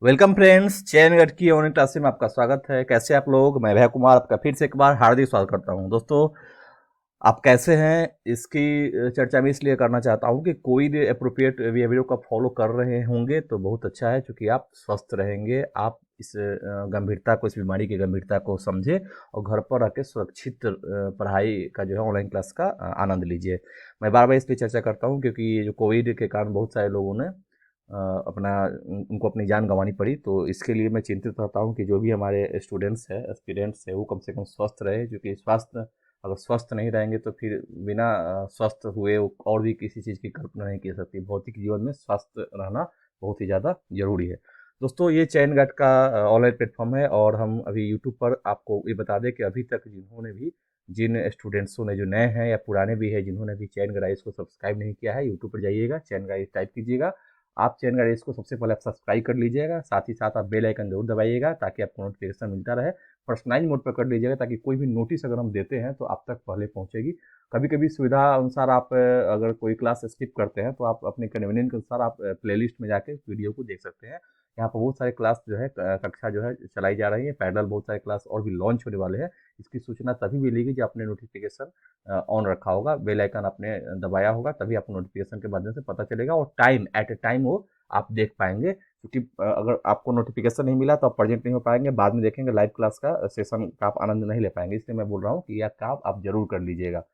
Welcome friends, चयन गढ़ की ऑनलाइन क्लास में आपका स्वागत है। कैसे आप लोग? मैं भैया कुमार आपका फिर से एक बार हार्दिक स्वागत करता हूं। दोस्तों, आप कैसे हैं इसकी चर्चा मैं इसलिए करना चाहता हूं कि कोई भी अप्रोप्रिएट बिहेवियर को फॉलो कर रहे होंगे तो बहुत अच्छा है, क्योंकि आप स्वस्थ रहेंगे। आप इस गंभीरता को, इस बीमारी की गंभीरता को समझे और घर पर रह सुरक्षित पढ़ाई का जो है ऑनलाइन क्लास का आनंद लीजिए। मैं बार बार इसलिए चर्चा करता हूं क्योंकि ये जो कोविड के कारण बहुत सारे लोगों ने अपना उनको अपनी जान गंवानी पड़ी, तो इसके लिए मैं चिंतित रहता हूँ कि जो भी हमारे स्टूडेंट्स हैं, एस्पिरेंट्स हैं, वो कम से कम स्वस्थ रहे, क्योंकि स्वास्थ्य अगर स्वस्थ नहीं रहेंगे तो फिर बिना स्वस्थ हुए और भी किसी चीज़ की कल्पना नहीं की जा सकती। भौतिक जीवन में स्वस्थ रहना बहुत ही ज़्यादा जरूरी है। दोस्तों, ये चयन गट का ऑनलाइन प्लेटफॉर्म है और हम अभी यूट्यूब पर आपको ये बता दें कि अभी तक जिन स्टूडेंट्सों ने, जो नए हैं या पुराने भी हैं, जिन्होंने भी चयन गाइस को सब्सक्राइब नहीं किया है, यूट्यूब पर जाइएगा, चयन गाइस टाइप कीजिएगा। आप चैनल का रेस को सबसे पहले आप सब्सक्राइब कर लीजिएगा, साथ ही साथ आप बेल आइकन जरूर दबाइएगा ताकि आपको नोटिफिकेशन मिलता रहे। पर्सनलाइज मोड पर कर लीजिएगा ताकि कोई भी नोटिस अगर हम देते हैं तो आप तक पहले पहुंचेगी। कभी कभी सुविधा अनुसार आप अगर कोई क्लास स्किप करते हैं तो आप अपने कन्वीनियंट के अनुसार आप प्लेलिस्ट में जाके वीडियो को देख सकते हैं। यहाँ पर बहुत सारे क्लास जो है, कक्षा जो है चलाई जा रही है, पैरेलल बहुत सारे क्लास और भी लॉन्च होने वाले हैं। इसकी सूचना तभी मिलेगी जब आपने नोटिफिकेशन ऑन रखा होगा, बेल आइकन आपने दबाया होगा, तभी आपको नोटिफिकेशन के माध्यम से पता चलेगा और टाइम एट ए टाइम वो आप देख पाएंगे। क्योंकि अगर आपको नोटिफिकेशन नहीं मिला तो आप प्रेजेंट नहीं हो पाएंगे, बाद में देखेंगे लाइव क्लास का सेशन का आप आनंद नहीं ले पाएंगे। इसलिए मैं बोल रहा हूँ कि यह काम आप जरूर कर लीजिएगा।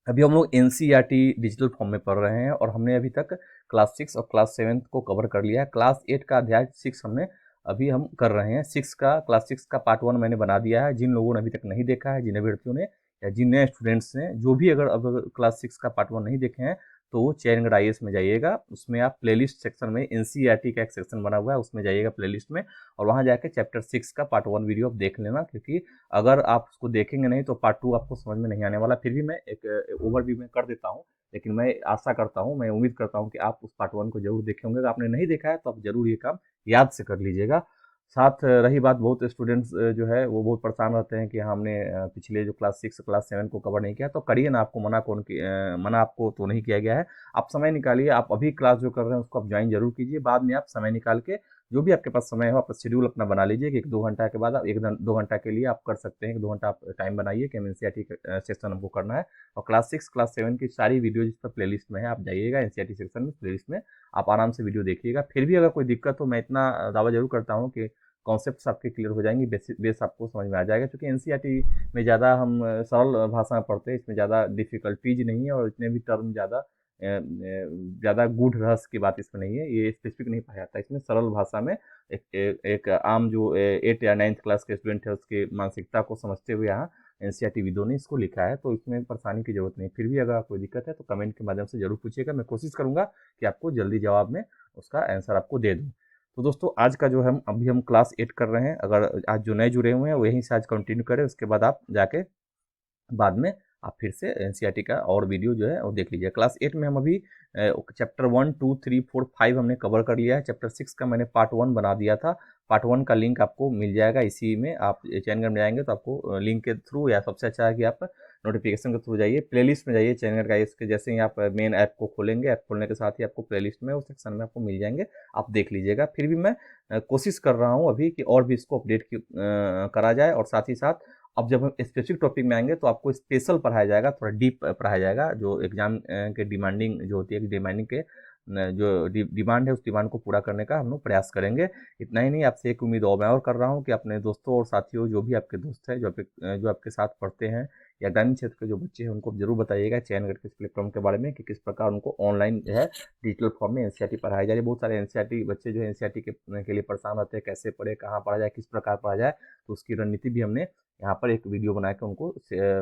अभी हम लोग एनसीईआरटी डिजिटल फॉर्म में पढ़ रहे हैं और हमने अभी तक क्लास 6 और क्लास 7 को कवर कर लिया है। क्लास 8 का अध्याय 6 हमने अभी हम कर रहे हैं। क्लास 6 का पार्ट 1 मैंने बना दिया है। जिन लोगों ने अभी तक नहीं देखा है, जिन अभ्यर्थियों ने या जिन नए स्टूडेंट्स ने, जो भी अगर अब क्लास 6 का पार्ट 1 नहीं देखे हैं, तो वो चयनगढ़ आईएएस में जाइएगा। उसमें आप प्लेलिस्ट सेक्शन में एनसीईआरटी का एक सेक्शन बना हुआ है, उसमें जाइएगा प्लेलिस्ट में, और वहाँ जाके चैप्टर 6 का पार्ट 1 वीडियो आप देख लेना। क्योंकि अगर आप उसको देखेंगे नहीं तो पार्ट 2 आपको समझ में नहीं आने वाला। फिर भी मैं एक ओवरव्यू में कर देता हूँ, लेकिन मैं आशा करता हूँ, मैं उम्मीद करता हूँ कि आप उस पार्ट 1 को जरूर देखे होंगे। अगर आपने नहीं देखा है तो आप जरूर ये काम याद से कर लीजिएगा। साथ रही बात, बहुत स्टूडेंट्स जो है वो बहुत परेशान रहते हैं कि हमने पिछले जो क्लास 6 क्लास 7 को कवर नहीं किया। तो करिए ना, आपको मना आपको तो नहीं किया गया है। आप समय निकालिए, आप अभी क्लास जो कर रहे हैं उसको आप ज्वाइन जरूर कीजिए। बाद में आप समय निकाल के, जो भी आपके पास समय हो, आप शेड्यूल अपना बना लीजिए कि 1-2 घंटा के बाद आप 1-2 घंटा के लिए आप कर सकते हैं। 2 घंटा आप टाइम बनाइए कि एनसीईआरटी सेक्शन हमको करना है। और क्लास 6 क्लास 7 की सारी वीडियो जिस पर प्लेलिस्ट में है, आप जाइएगा एनसीईआरटी सेक्शन में, प्लेलिस्ट में आप आराम से वीडियो देखिएगा। फिर भी अगर कोई दिक्कत हो, मैं इतना दावा जरूर करता हूँ कि कॉन्सेप्ट्स आपके क्लियर हो जाएंगे, बेस आपको समझ में आ जाएगा। क्योंकि एनसीईआरटी में ज़्यादा हम सरल भाषा में पढ़ते हैं, इसमें ज़्यादा डिफिकल्टीज नहीं है और इतने भी टर्म ज़्यादा गूढ़ रहस्य की बात इसमें नहीं है। ये स्पेसिफिक नहीं पढ़ा जाता, इसमें सरल भाषा में एक आम जो 8 या 9th क्लास के स्टूडेंट है उसकी मानसिकता को समझते हुए यहाँ एनसीईआरटी विदों ने इसको लिखा है। तो इसमें परेशानी की जरूरत नहीं। फिर भी अगर कोई दिक्कत है तो कमेंट के माध्यम से जरूर पूछिएगा, मैं कोशिश करूंगा कि आपको जल्दी जवाब में उसका आंसर आपको दे दूँ। तो दोस्तों, आज का जो हम क्लास 8 कर रहे हैं। अगर आज जो नए जुड़े हुए हैं वहीं से आज कंटिन्यू करें, उसके बाद आप जाके बाद में आप फिर से एनसीईआरटी का और वीडियो जो है वो देख लीजिए। क्लास 8 में हम अभी चैप्टर 1 2 3 4 5 हमने कवर कर लिया है। चैप्टर 6 का मैंने पार्ट 1 बना दिया था। पार्ट 1 का लिंक आपको मिल जाएगा इसी में। आप चैनल में जाएंगे तो आपको लिंक के थ्रू, या सबसे अच्छा है कि आप नोटिफिकेशन के थ्रू जाइए, प्लेलिस्ट में जाइए चैनल का। इसके जैसे ही आप मेन ऐप को खोलेंगे, ऐप खोलने के साथ ही आपको प्लेलिस्ट में उस सेक्शन में आपको मिल जाएंगे, आप देख लीजिएगा। फिर भी मैं कोशिश कर रहा हूँ अभी कि और भी इसको अपडेट करा जाए, और साथ ही साथ अब जब हम स्पेसिफिक टॉपिक में आएंगे तो आपको स्पेशल पढ़ाया जाएगा, थोड़ा डीप पढ़ाया जाएगा। जो एग्जाम के डिमांडिंग जो होती है, डिमांडिंग के जो डिमांड है, उस डिमांड को पूरा करने का हम लोग प्रयास करेंगे। इतना ही नहीं, आपसे एक उम्मीद और मैं और कर रहा हूँ कि अपने दोस्तों और साथियों, जो भी आपके दोस्त हैं, जो आपके साथ पढ़ते हैं या ग्रामीण क्षेत्र के जो बच्चे हैं, उनको जरूर बताइएगा चयनगढ़ के इस प्लेटफॉर्म के बारे में कि किस प्रकार उनको ऑनलाइन जो है डिजिटल फॉर्म में एनसीईआरटी पढ़ाई जा रही है। बहुत सारे एनसीईआरटी बच्चे जो है एनसीईआरटी के लिए परेशान रहते हैं, कैसे पढ़े, कहाँ पढ़ा जाए, किस प्रकार पढ़ा जाए। तो उसकी रणनीति भी हमने यहाँ पर एक वीडियो बना के उनको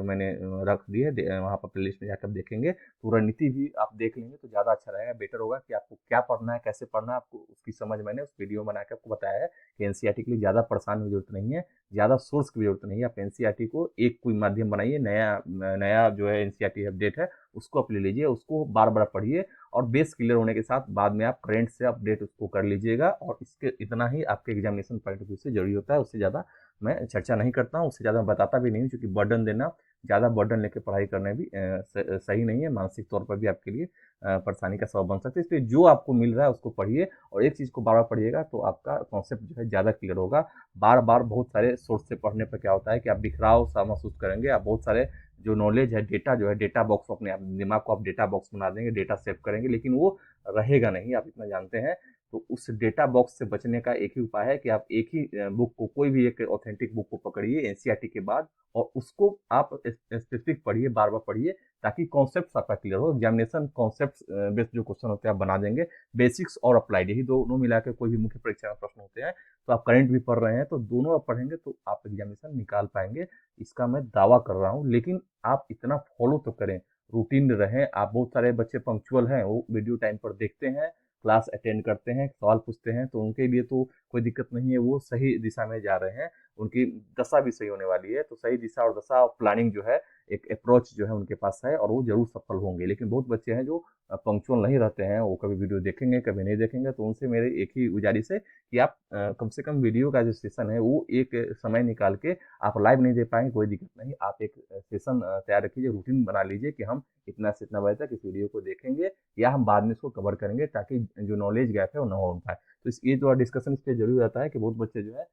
मैंने रख दी है। वहाँ पर प्लेलिस्ट में जाकर देखेंगे तो रणनीति भी आप देख लेंगे तो ज़्यादा अच्छा रहेगा, बेटर होगा कि आपको क्या पढ़ना है, कैसे पढ़ना है, आपको उसकी समझ मैंने उस वीडियो बना के आपको बताया है कि एनसीईआरटी के लिए ज़्यादा परेशान की जरूरत नहीं है, ज़्यादा सोर्स की जरूरत नहीं है। आप एनसीईआरटी को एक कोई माध्यम बनाइए, नया नया जो है एनसीईआरटी अपडेट है उसको आप ले लीजिए, उसको बार बार पढ़िए, और बेस क्लियर होने के साथ बाद में आप करंट से अपडेट उसको कर लीजिएगा। और इसके इतना ही आपके एग्जामिनेशन पॉइंट ऑफ व्यू से जरूरी होता है, उससे ज़्यादा मैं चर्चा नहीं करता हूँ, उससे ज़्यादा मैं बताता भी नहीं हूँ, क्योंकि बर्डन देना ज़्यादा बर्डन लेके पढ़ाई करने भी सही नहीं है, मानसिक तौर पर भी आपके लिए परेशानी का सबब बन सकता है। इसलिए जो आपको मिल रहा है उसको पढ़िए, और एक चीज़ को बार बार पढ़िएगा तो आपका कॉन्सेप्ट जो है ज़्यादा क्लियर होगा। बार बार बहुत सारे सोर्स से पढ़ने पर क्या होता है कि आप बिखराव सा महसूस करेंगे, आप बहुत सारे जो नॉलेज है, डेटा जो है, डेटा बॉक्स अपने आप दिमाग को आप डेटा बॉक्स बना देंगे, डेटा सेव करेंगे, लेकिन वो रहेगा नहीं, आप इतना जानते हैं। तो उस डेटा बॉक्स से बचने का एक ही उपाय है कि आप एक ही बुक को, कोई भी एक ऑथेंटिक बुक को पकड़िए एनसीईआरटी के बाद, और उसको आप स्पेसिफिक पढ़िए, बार बार पढ़िए, ताकि कॉन्सेप्ट आपका क्लियर हो। एग्जामिनेशन कॉन्सेप्ट बेस्ड जो क्वेश्चन होते हैं आप बना देंगे, बेसिक्स और अप्लाइड, यही दोनों मिला के कोई भी मुख्य परीक्षा में प्रश्न होते हैं। तो आप करंट भी पढ़ रहे हैं तो दोनों आप पढ़ेंगे तो आप एग्जामिनेशन निकाल पाएंगे, इसका मैं दावा कर रहा हूँ। लेकिन आप इतना फॉलो तो करें, रूटीन रहें। आप, बहुत सारे बच्चे पंक्चुअल हैं, वो वीडियो टाइम पर देखते हैं, क्लास अटेंड करते हैं, सवाल पूछते हैं, तो उनके लिए तो कोई दिक्कत नहीं है, वो सही दिशा में जा रहे हैं, उनकी दशा भी सही होने वाली है। तो सही दिशा और दशा और प्लानिंग जो है, एक अप्रोच जो है उनके पास है, और वो जरूर सफल होंगे। लेकिन बहुत बच्चे हैं जो पंक्चुअल नहीं रहते हैं, वो कभी वीडियो देखेंगे कभी नहीं देखेंगे। तो उनसे मेरे एक ही गुजारिश है कि आप कम से कम वीडियो का जो सेशन है वो एक समय निकाल के, आप लाइव नहीं दे पाएंगे कोई दिक्कत नहीं, आप एक सेशन तैयार रखिए, रूटीन बना लीजिए कि हम इतना से इतना बजे तक इस वीडियो को देखेंगे, या हम बाद में इसको कवर करेंगे, ताकि जो नॉलेज गैप है वो न हो पाए। तो ये जो डिस्कशन इस पर जरूर रहता है कि बहुत बच्चे जो है,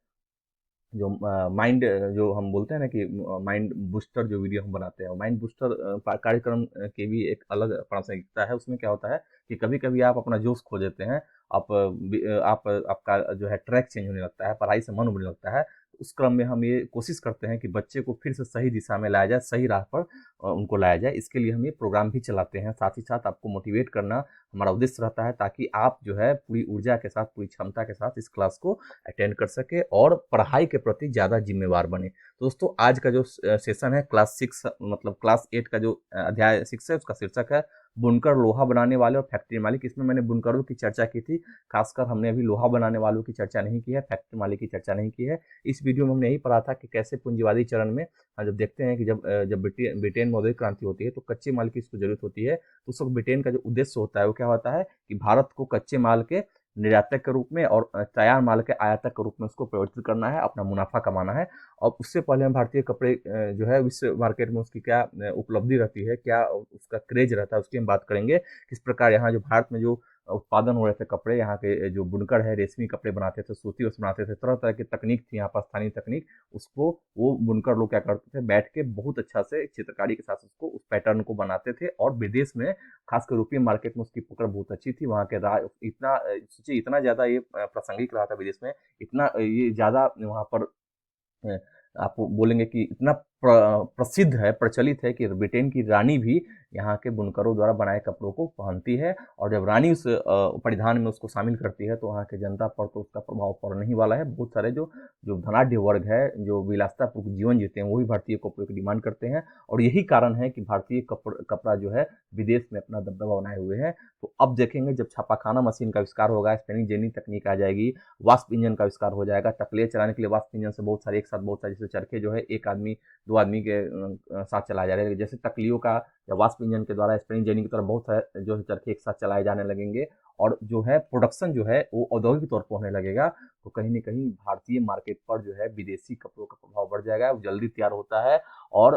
जो माइंड, जो हम बोलते हैं ना कि माइंड बूस्टर जो वीडियो हम बनाते हैं, माइंड बूस्टर कार्यक्रम की भी एक अलग प्रासंगिकता है। उसमें क्या होता है कि कभी कभी आप अपना जोश खो देते हैं, आप आपका जो है ट्रैक चेंज होने लगता है, पढ़ाई से मन उबने लगता है। तो उस क्रम में हम ये कोशिश करते हैं कि बच्चे को फिर से सही दिशा में लाया जाए, सही राह पर उनको लाया जाए। इसके लिए हम ये प्रोग्राम भी चलाते हैं, साथ ही साथ आपको मोटिवेट करना हमारा उद्देश्य रहता है, ताकि आप जो है पूरी ऊर्जा के साथ, पूरी क्षमता के साथ इस क्लास को अटेंड कर सके और पढ़ाई के प्रति ज़्यादा जिम्मेवार बने। तो दोस्तों, आज का जो सेशन है क्लास 6, मतलब क्लास 8 का जो अध्याय 6 है, उसका शीर्षक है बुनकर, लोहा बनाने वाले और फैक्ट्री मालिक। इसमें मैंने बुनकरों की चर्चा की थी, खासकर हमने अभी लोहा बनाने वालों की चर्चा नहीं की है, फैक्ट्री मालिक की चर्चा नहीं की है। इस वीडियो में हमने यही पढ़ा था कि कैसे पूंजीवादी चरण में जब देखते हैं कि जब ब्रिटेन में औद्योगिक क्रांति होती है तो कच्चे माल की इसको जरूरत होती है। तो उस वक्त ब्रिटेन का जो उद्देश्य होता है वो क्या होता है कि भारत को कच्चे माल के निर्यातक के रूप में और तैयार माल के आयातक के रूप में उसको परिवर्तित करना है, अपना मुनाफा कमाना है। और उससे पहले हम भारतीय कपड़े जो है विश्व मार्केट में उसकी क्या उपलब्धि रहती है, क्या उसका क्रेज रहता है, उसकी हम बात करेंगे। किस प्रकार यहाँ जो भारत में जो उत्पादन हो रहे थे कपड़े, यहाँ के जो बुनकर है रेशमी कपड़े बनाते थे, सूती वस्त्र बनाते थे, तरह तरह की तकनीक थी यहाँ पर, स्थानीय तकनीक, उसको वो बुनकर लोग क्या करते थे, बैठ के बहुत अच्छा से चित्रकारी के साथ उसको, उस पैटर्न को बनाते थे। और विदेश में, खासकर यूरोपियन मार्केट में उसकी पकड़ बहुत अच्छी थी। वहाँ के इतना सोचिए, इतना ज़्यादा ये प्रासंगिक रहा था विदेश में, इतना ये ज़्यादा वहाँ पर आप बोलेंगे कि इतना प्रसिद्ध है, प्रचलित है कि ब्रिटेन की रानी भी यहाँ के बुनकरों द्वारा बनाए कपड़ों को पहनती है। और जब रानी उस परिधान में उसको शामिल करती है तो वहाँ के जनता पर तो उसका प्रभाव पड़ने ही वाला है। बहुत सारे जो जो धनाढ़ वर्ग है, जो विलासितापूर्ण जीवन जीते हैं, वही भारतीय कपड़ों की डिमांड करते हैं। और यही कारण है कि भारतीय कपड़ा जो है विदेश में अपना दबदबा बनाए हुए हैं। तो अब देखेंगे जब छापाखाना मशीन का आविष्कार होगा, स्पिनिंग जेनी तकनीक आ जाएगी, वास्प इंजन का आविष्कार हो जाएगा, तकले चलाने के लिए वास्प इंजन से बहुत सारे एक साथ, बहुत सारे जैसे चरखे जो है एक आदमी दो आदमी के साथ चलाया जा रहा है, जैसे तकलियों का या वास्प इंजन के द्वारा स्पिनिंग जेनी की तरह बहुत सारे जो है चरखे एक साथ चलाए जाने लगेंगे, और जो है प्रोडक्शन जो है वो औद्योगिक तौर पर होने लगेगा। तो कहीं ना कहीं भारतीय मार्केट पर जो है विदेशी कपड़ों का प्रभाव बढ़ जाएगा, वो जल्दी तैयार होता है, और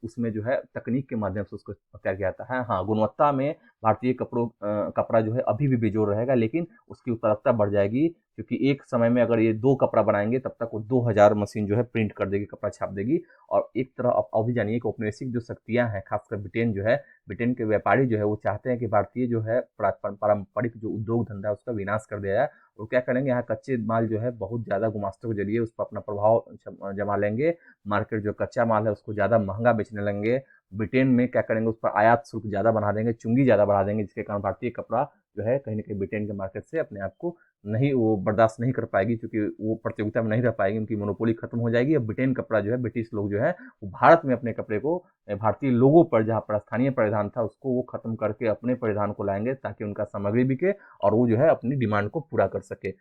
उसमें जो है तकनीक के माध्यम से उसको तैयार किया जाता है। हाँ, गुणवत्ता में भारतीय कपड़ा जो है अभी भी बेजोड़ रहेगा, लेकिन उसकी उत्पादकता बढ़ जाएगी, क्योंकि एक समय में अगर ये 2 कपड़ा बनाएंगे तब तक वो 2000 मशीन जो है प्रिंट कर देगी, कपड़ा छाप देगी। और एक तरह आप भी जानिए कि औपनिवेशिक जो शक्तियां हैं, खासकर ब्रिटेन जो है, ब्रिटेन के व्यापारी जो है वो चाहते हैं कि भारतीय जो है पारंपरिक जो उद्योग धंधा है उसका विनाश कर दिया जाए। वो क्या करेंगे, यहाँ कच्चे माल जो है बहुत ज़्यादा गुमास्तों के जरिए उस पर अपना प्रभाव जमा लेंगे, मार्केट जो कच्चा माल है उसको ज़्यादा महंगा बेचने लगेंगे। ब्रिटेन में क्या करेंगे, उस पर आयात शुल्क ज़्यादा बढ़ा देंगे, चुंगी ज़्यादा बढ़ा देंगे, जिसके कारण भारतीय कपड़ा जो है कहीं ना कहीं ब्रिटेन के मार्केट से अपने आप को नहीं, वो बर्दाश्त नहीं कर पाएगी, क्योंकि वो प्रतियोगिता में नहीं रह पाएगी, उनकी मोनोपोली खत्म हो जाएगी। अब ब्रिटेन कपड़ा जो है, ब्रिटिश लोग जो है वो भारत में अपने कपड़े को भारतीय लोगों पर, जहाँ पर स्थानीय परिधान था उसको वो खत्म करके अपने परिधान को लाएंगे, ताकि उनका सामग्री बिके और वो जो है अपनी डिमांड को पूरा कर सके।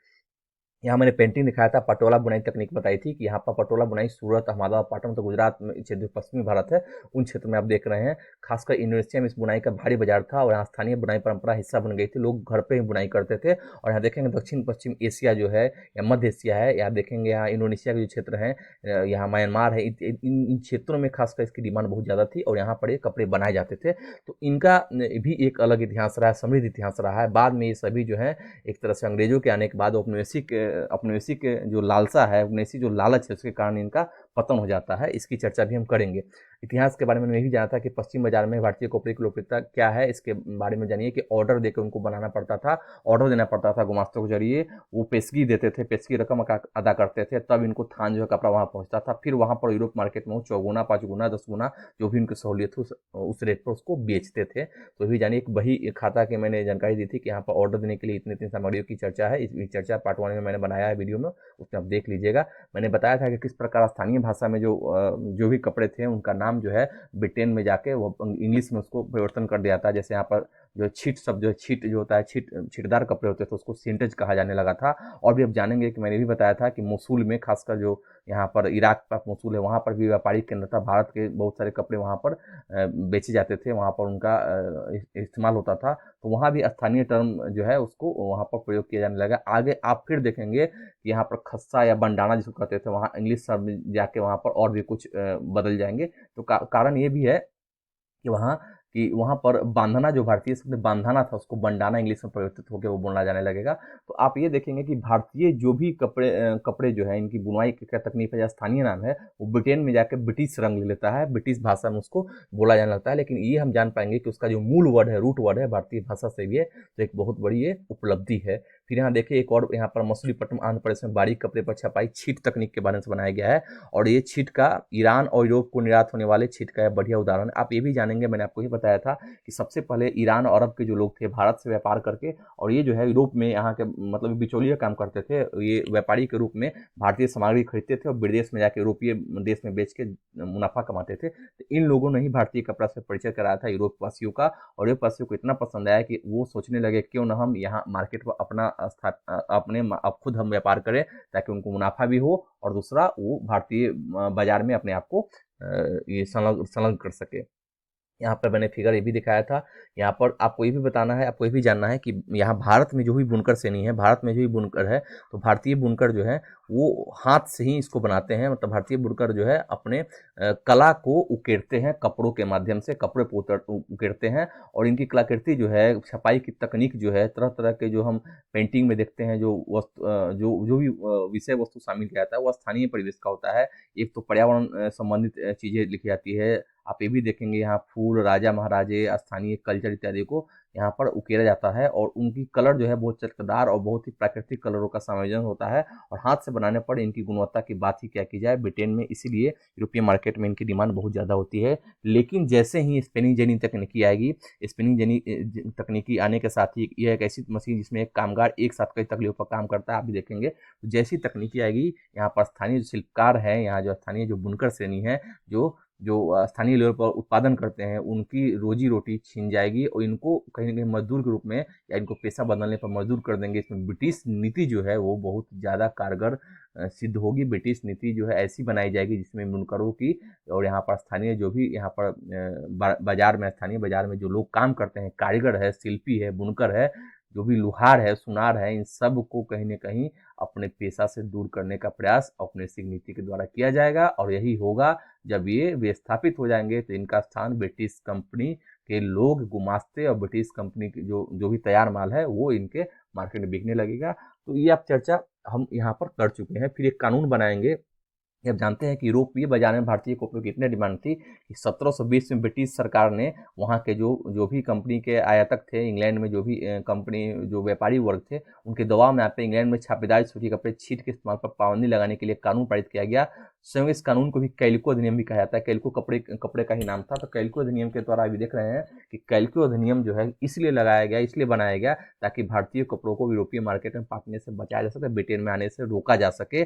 यहाँ मैंने पेंटिंग दिखाया था, पटोला बुनाई तकनीक बताई थी कि यहाँ पर पटोला बुनाई सूरत, अहमदाबाद, पाटन, तो गुजरात में क्षेत्र पश्चिमी भारत है, उन क्षेत्र में आप देख रहे हैं। खासकर इंडोनेशिया में इस बुनाई का भारी बाजार था और यहाँ स्थानीय बुनाई परंपरा हिस्सा बन गई थी। लोग घर पे ही बुनाई करते थे। और यहाँ देखेंगे दक्षिण पश्चिम एशिया जो है या मध्य एशिया है, यहाँ देखेंगे यहाँ इंडोनेशिया के जो क्षेत्र हैं, यहाँ म्यांमार है, इन क्षेत्रों में खासकर इसकी डिमांड बहुत ज़्यादा थी और यहाँ पर ये कपड़े बनाए जाते थे। तो इनका भी एक अलग इतिहास रहा है, समृद्ध इतिहास रहा है। बाद में ये सभी जो है एक तरह से अंग्रेजों के आने के बाद औपनिवेशिक जो लालसा है, औपनिवेशिक जो लालच है, उसके कारण इनका पतन हो जाता है। इसकी चर्चा भी हम करेंगे। इतिहास के बारे में मैंने भी जाना था कि पश्चिम बाजार में भारतीय कपड़े की लोकप्रियता क्या है, इसके बारे में जानिए कि ऑर्डर देकर उनको बनाना पड़ता था, ऑर्डर देना पड़ता था गुमास्तों के जरिए, वो पेशगी देते थे, पेशगी रकम अदा करते थे, तब इनको थान जो है कपड़ा वहाँ पहुँचता था। फिर वहाँ पर यूरोप मार्केट में वो 4 गुना 5 गुना 10 गुना जो भी उनकी सहूलियत थी उस रेट पर उसको बेचते थे। तो भी जानिए, एक बही खाता की मैंने जानकारी दी थी कि यहाँ पर ऑर्डर देने के लिए इतनी इतनी सामग्रियों की चर्चा है। इस चर्चा पार्ट 1 में मैंने बनाया है वीडियो में, उसमें आप देख लीजिएगा। मैंने बताया था कि किस प्रकार स्थानीय भाषा में जो भी कपड़े थे उनका नाम जो है ब्रिटेन में जाके वो इंग्लिश में उसको परिवर्तन कर दिया था। जैसे यहाँ पर जो छीट शब्द जो छीट जो होता है, छीटदार कपड़े होते थे, उसको सिंटेज कहा जाने लगा था। और भी अब जानेंगे कि मैंने भी बताया था कि मोसूल में, खासकर जो यहाँ पर इराक का मोसूल है, वहाँ पर भी व्यापारिक केंद्र था। भारत के बहुत सारे कपड़े वहाँ पर बेचे जाते थे, वहाँ पर उनका इस्तेमाल होता था। तो वहाँ भी स्थानीय टर्म जो है उसको वहाँ पर प्रयोग किया जाने लगा। आगे आप फिर देखेंगे कि यहाँ पर खस्सा या बंडाना जिसको कहते थे, वहाँ इंग्लिश शब्द जाके वहाँ पर और भी कुछ बदल जाएंगे। तो कारण ये भी है कि वहाँ पर बांधना, जो भारतीय शब्द बांधना था, उसको बंडाना इंग्लिश में परिवर्तित होकर वो बोला जाने लगेगा। तो आप ये देखेंगे कि भारतीय जो भी कपड़े जो है, इनकी बुनाई का तकनीक है या स्थानीय नाम है, वो ब्रिटेन में जाकर ब्रिटिश रंग ले लेता है, ब्रिटिश भाषा में उसको बोला जाने लगता है। लेकिन ये हम जान पाएंगे कि उसका जो मूल वर्ड है, रूट वर्ड है, भारतीय भाषा से भी है। तो एक बहुत बड़ी ये उपलब्धि है। फिर यहाँ देखिए एक और, यहाँ पर मछलीपट्टनम आंध्र प्रदेश में बारीक कपड़े पर छपाई छीट तकनीक के बारे में बनाया गया है। और ये छीट का ईरान और यूरोप को निर्यात होने वाले छीट का बढ़िया उदाहरण है। आप ये भी जानेंगे, मैंने आपको ये बताया था कि सबसे पहले ईरान और अरब के जो लोग थे भारत से व्यापार करके, और ये जो है यूरोप में यहाँ के मतलब बिचौलिया काम करते थे, ये व्यापारी के रूप में भारतीय सामग्री खरीदते थे और विदेश में जाके यूरोपीय देश में बेच के मुनाफा कमाते थे। तो इन लोगों ने ही भारतीय कपड़ा से परिचय कराया था यूरोप वासियों का, और यूरोप वासियों को इतना पसंद आया कि वो सोचने लगे क्यों ना हम यहाँ मार्केट पर अब खुद हम व्यापार करें, ताकि उनको मुनाफा भी हो और दूसरा वो भारतीय बाजार में अपने आप को ये संलग्न कर सके। यहाँ पर मैंने फिगर ये भी दिखाया था। यहाँ पर आपको ये भी बताना है, आपको ये भी जानना है कि यहाँ भारत में जो भी बुनकर श्रेणी है, भारत में जो भी बुनकर है, तो भारतीय बुनकर जो है वो हाथ से ही इसको बनाते हैं। मतलब भारतीय बुनकर जो है अपने कला को उकेरते हैं कपड़ों के माध्यम से, कपड़े को उकेरते हैं। और इनकी कलाकृति जो है, छपाई की तकनीक जो है, तरह तरह के जो हम पेंटिंग में देखते हैं, जो वस्तु जो भी विषय वस्तु शामिल किया जाता है वो स्थानीय परिवेश का होता है। एक तो पर्यावरण संबंधित चीज़ें लिखी जाती है। आप ये भी देखेंगे यहाँ फूल, राजा महाराजे, स्थानीय कल्चर इत्यादि को यहाँ पर उकेरा जाता है। और उनकी कलर जो है बहुत चटकदार और बहुत ही प्राकृतिक कलरों का संयोजन होता है। और हाथ से बनाने पर इनकी गुणवत्ता की बात ही क्या की जाए। ब्रिटेन में इसीलिए यूरोपीय मार्केट में इनकी डिमांड बहुत ज़्यादा होती है। लेकिन जैसे ही स्पिनिंग जेनी तकनीकी आएगी, स्पिनिंग जेनी तकनीकी आने के साथ ही यह एक ऐसी मशीन जिसमें एक कामगार एक साथ कई तकलीफों पर काम करता है, आप भी देखेंगे। तो जैसी तकनीकी आएगी, यहाँ पर स्थानीय जो शिल्पकार है, यहाँ जो स्थानीय जो बुनकर श्रेणी है, जो स्थानीय लेवल पर उत्पादन करते हैं, उनकी रोजी रोटी छीन जाएगी और इनको कहीं ना कहीं मजदूर के रूप में या इनको पेशा बदलने पर मजदूर कर देंगे। इसमें ब्रिटिश नीति जो है वो बहुत ज़्यादा कारगर सिद्ध होगी। ब्रिटिश नीति जो है ऐसी बनाई जाएगी जिसमें बुनकरों की और यहाँ पर स्थानीय जो भी यहाँ पर बाजार में, स्थानीय बाजार में जो लोग काम करते हैं, कारीगर है, शिल्पी है, बुनकर है, जो भी लुहार है, सुनार है, इन सब को कहीं ना कहीं अपने पेशा से दूर करने का प्रयास औपनिवेशिक नीति के द्वारा किया जाएगा। और यही होगा जब ये विस्थापित हो जाएंगे तो इनका स्थान ब्रिटिश कंपनी के लोग, गुमास्ते और ब्रिटिश कंपनी की जो भी तैयार माल है वो इनके मार्केट में बिकने लगेगा। तो ये आप चर्चा हम यहाँ पर कर चुके हैं। फिर एक कानून बनाएंगे। आप जानते हैं कि यूरोपीय बाजार में भारतीय कपड़ों की इतनी डिमांड थी कि 1720 में ब्रिटिश सरकार ने वहाँ के जो भी कंपनी के आयातक थे, इंग्लैंड में जो भी कंपनी जो व्यापारी वर्ग थे, उनके दबाव में आते इंग्लैंड में छापेदार सूती कपड़े छीट के इस्तेमाल पर पाबंदी लगाने के लिए कानून पारित किया गया। स्वयं इस कानून को भी कैल्को अधिनियम भी कहा जाता है। कैल्को कपड़े का ही नाम था। तो कैल्को अधिनियम के द्वारा अभी देख रहे हैं कि कैल्को अधिनियम जो है इसलिए लगाया गया, इसलिए बनाया गया ताकि भारतीय कपड़ों को यूरोपीय मार्केट में पाकने से बचाया जा सके, ब्रिटेन में आने से रोका जा सके।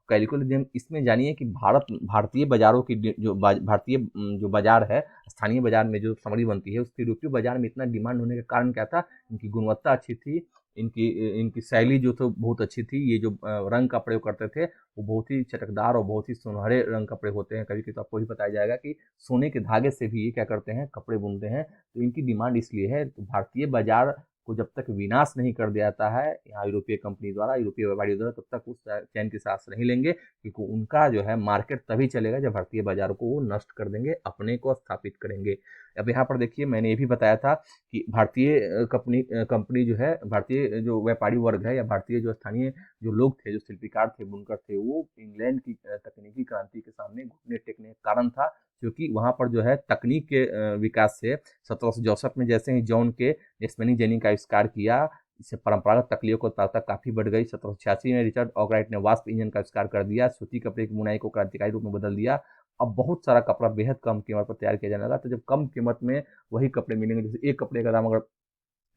कैल्को अधिनियम इसमें जानिए कि भारतीय बाजारों की भारतीय जो बाजार है, स्थानीय बाजार में जो सामग्री बनती है, उसकी यूरोपीय बाजार में इतना डिमांड होने का कारण क्या था? इनकी गुणवत्ता अच्छी थी, इनकी इनकी शैली जो तो बहुत अच्छी थी। ये जो रंग का प्रयोग करते थे वो बहुत ही चटकदार और बहुत ही सुनहरे रंग कपड़े होते हैं। कभी कभी तो आपको ही बताया जाएगा कि सोने के धागे से भी ये क्या करते हैं, कपड़े बुनते हैं। तो इनकी डिमांड इसलिए है। तो भारतीय बाजार को जब तक विनाश नहीं कर दिया जाता है यहाँ यूरोपीय कंपनी द्वारा, यूरोपीय व्यापारियों द्वारा, तब तक उस चैन की सांस नहीं लेंगे, क्योंकि उनका जो है मार्केट तभी चलेगा जब भारतीय बाजारों को वो नष्ट कर देंगे, अपने को स्थापित करेंगे। अब यहाँ पर देखिए, मैंने ये भी बताया था कि भारतीय कंपनी जो है, भारतीय जो व्यापारी वर्ग है या भारतीय जो स्थानीय जो लोग थे, जो शिल्पीकार थे, बुनकर थे, वो इंग्लैंड की तकनीकी क्रांति के सामने घुटने टेकने का कारण था, क्योंकि वहाँ पर जो है तकनीक के विकास से 1764 में जैसे ही जॉन के जेस्मनी जेनी का आविष्कार किया, इससे परंपरागत तकलियों को ताकत काफी बढ़ गई। 1786 में रिचर्ड ऑकराइट ने वास्प इंजन का आविष्कार कर दिया, सूती कपड़े की बुनाई को क्रांतिकारी रूप में बदल दिया। अब बहुत सारा कपड़ा बेहद कम कीमत पर तैयार किया जाने लगा। तो जब कम कीमत में वही कपड़े मिलेंगे, जैसे एक कपड़े का दाम अगर,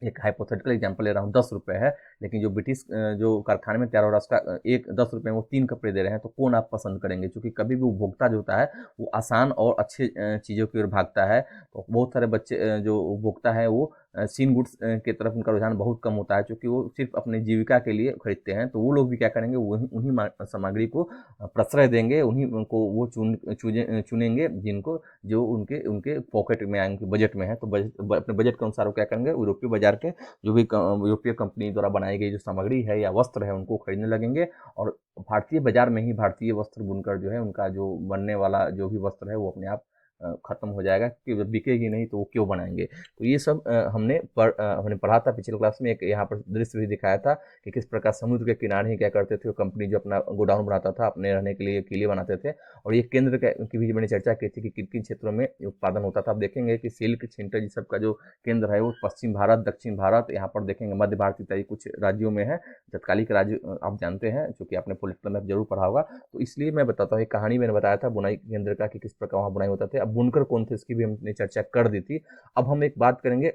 एक हाइपोथेटिकल एग्जांपल ले रहा हूँ, 10 रुपये है, लेकिन जो ब्रिटिश जो कारखाने में तैयार हो रहा है उसका एक 10 रुपये में वो 3 कपड़े दे रहे हैं, तो कौन आप पसंद करेंगे? क्योंकि कभी भी उपभोक्ता जो होता है वो आसान और अच्छे चीज़ों की ओर भागता है। तो बहुत सारे बच्चे जो उपभोक्ता है वो सीन गुड्स की तरफ उनका रुझान बहुत कम होता है, क्योंकि वो सिर्फ अपनी जीविका के लिए खरीदते हैं। तो वो लोग भी क्या करेंगे, वही उन्हीं सामग्री को प्रश्रय देंगे, उन्हीं को वो चुनेंगे जिनको जो उनके उनके पॉकेट में आए, उनके बजट में है। तो अपने बजट के अनुसार वो क्या करेंगे, यूरोपीय बाजार के जो भी यूरोपीय कंपनी द्वारा बनाई गई जो सामग्री है या वस्त्र है उनको खरीदने लगेंगे, और भारतीय बाजार में ही भारतीय वस्त्र बुनकर जो है उनका जो बनने वाला जो भी वस्त्र है वो अपने आप खत्म हो जाएगा, क्योंकि बिकेगी नहीं तो वो क्यों बनाएंगे। तो ये सब हमने पढ़ा था पिछले क्लास में। एक यहाँ पर दृश्य भी दिखाया था कि किस प्रकार समुद्र के किनारे ही क्या करते थे, वो कंपनी जो अपना गोडाउन बनाता था, अपने रहने के लिए किले बनाते थे। और ये केंद्र की भी मैंने चर्चा की थी कि किन किन क्षेत्रों में उत्पादन होता था। आप देखेंगे कि सिल्क, छिंटर, ये सब का जो केंद्र है वो पश्चिम भारत, दक्षिण भारत, यहाँ पर देखेंगे मध्य भारत इत्यादि कुछ राज्यों में है। तत्कालिक राज्य आप जानते हैं, चूंकि आपने पॉलिटिकल मैप जरूर पढ़ा होगा, तो इसलिए मैं बताता हूँ। एक कहानी मैंने बताया था बुनाई केंद्र का कि किस प्रकार वहाँ बुनाई होता था। अब बुनकर कौन थे इसकी भी हमने चर्चा कर दी थी। अब हम एक बात करेंगे,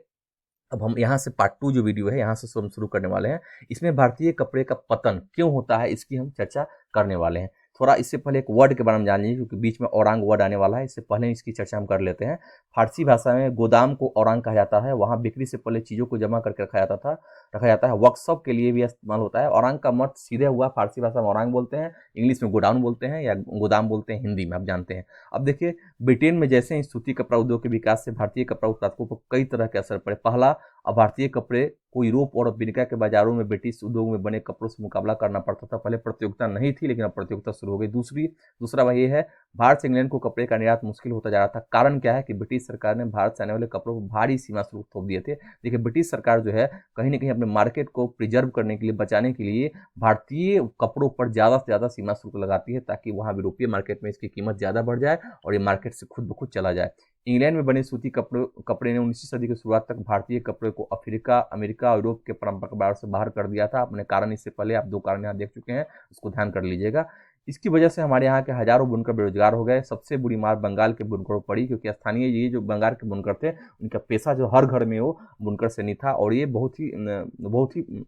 अब हम यहाँ से पार्ट 2 जो वीडियो है यहाँ से हम शुरू करने वाले हैं। इसमें भारतीय कपड़े का पतन क्यों होता है इसकी हम चर्चा करने वाले हैं। थोड़ा इससे पहले एक वर्ड के बारे में जान लीजिए, क्योंकि बीच में औरंग वर्ड आने वाला है, इससे पहले इसकी चर्चा हम कर लेते हैं। फारसी भाषा में गोदाम को औरंग कहा जाता है। वहाँ बिक्री से पहले चीज़ों को जमा करके रखा जाता है। वर्कशॉप के लिए भी इस्तेमाल होता है। औरंग का मत सीधे हुआ, फारसी भाषा में औरंग बोलते हैं, इंग्लिश में गोडाउन बोलते हैं या गोदाम बोलते हैं हिंदी में, आप जानते हैं। अब देखिए, ब्रिटेन में जैसे ही सूती कपड़ा उद्योग के विकास से भारतीय कपड़ा उत्पादकों पर कई तरह के असर पड़े। पहला, अब भारतीय कपड़े को यूरोप और अमेरिका के बाजारों में ब्रिटिश उद्योग में बने कपड़ों से मुकाबला करना पड़ता था। पहले प्रतियोगिता नहीं थी, लेकिन अब प्रतियोगिता शुरू हो गई। दूसरा वह ये है, भारत से इंग्लैंड को कपड़े का निर्यात मुश्किल होता जा रहा था। कारण क्या है कि ब्रिटिश सरकार ने भारत से आने वाले कपड़ों पर भारी सीमा शुल्क थोप दिए थे। देखिए, ब्रिटिश सरकार जो है कहीं ना कहीं अपने मार्केट को प्रिजर्व करने के लिए, बचाने के लिए भारतीय कपड़ों पर ज़्यादा से ज़्यादा सीमा शुल्क लगाती है, ताकि वहाँ यूरोपीय मार्केट में इसकी कीमत ज़्यादा बढ़ जाए और ये मार्केट से खुद ब खुद चला जाए। इंग्लैंड में बने सूती कपड़े ने 19वीं सदी की शुरुआत तक भारतीय कपड़े को अफ्रीका, अमेरिका और यूरोप के परंपरा बाजार से बाहर कर दिया था। अपने कारण इससे पहले आप 2 कारण यहाँ देख चुके हैं, उसको ध्यान कर लीजिएगा। इसकी वजह से हमारे यहाँ के हजारों बुनकर बेरोजगार हो गए। सबसे बुरी मार बंगाल के बुनकरों पर पड़ी, क्योंकि स्थानीय ये जो बंगाल के बुनकर थे उनका पेशा जो हर घर में वो बुनकर से नहीं था, और ये बहुत ही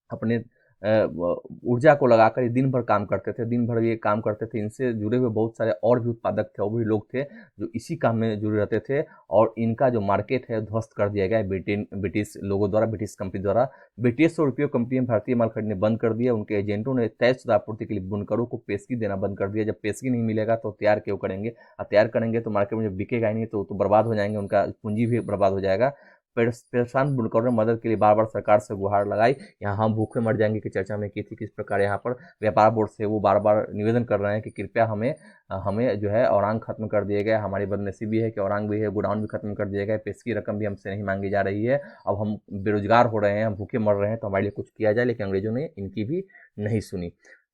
अपने ऊर्जा को लगाकर ये दिन भर काम करते थे। दिन भर ये काम करते थे। इनसे जुड़े हुए बहुत सारे और भी उत्पादक थे, और भी लोग थे जो इसी काम में जुड़े रहते थे, और इनका जो मार्केट है ध्वस्त कर दिया गया ब्रिटिश लोगों द्वारा, ब्रिटिश कंपनी द्वारा। ब्रिटिश और यूरोपीय कंपनी में भारतीय माल खरीदने बंद कर दिया। उनके एजेंटों ने तयशुदा आपूर्ति के लिए बुनकरों को पेशगी देना बंद कर दिया। जब पेशगी नहीं मिलेगा तो तैयार क्यों करेंगे, और तैयार करेंगे तो मार्केट में जब बिकेगा ही नहीं तो बर्बाद हो जाएंगे, उनका पूंजी भी बर्बाद हो जाएगा। परेशान बुनकरों ने मदद के लिए बार बार सरकार से गुहार लगाई। यहाँ हम भूखे मर जाएंगे की चर्चा में की थी। किस प्रकार यहाँ पर व्यापार बोर्ड से वो बार बार निवेदन कर रहे हैं कि कृपया हमें जो है औरंग खत्म कर दिया गया। हमारी बदनसीबी है कि औरंग भी है, गोडाउन भी खत्म कर दिया गया, पेश की रकम भी हमसे नहीं मांगी जा रही है। अब हम बेरोजगार हो रहे हैं, हम भूखे मर रहे हैं, तो हमारे लिए कुछ किया जाए। लेकिन अंग्रेजों ने इनकी भी नहीं सुनी।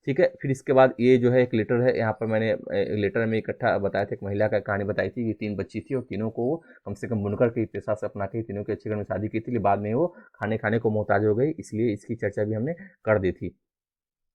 ठीक है, फिर इसके बाद ये जो है एक लेटर है। यहाँ पर मैंने लेटर में इकट्ठा बताया था, एक महिला का कहानी बताई थी कि 3 बच्ची थी और तीनों को कम से कम बुनकर के पेशा से अपना के तीनों के अच्छे घर में शादी की थी। बाद में वो खाने को मोहताज हो गई, इसलिए इसकी चर्चा भी हमने कर दी थी।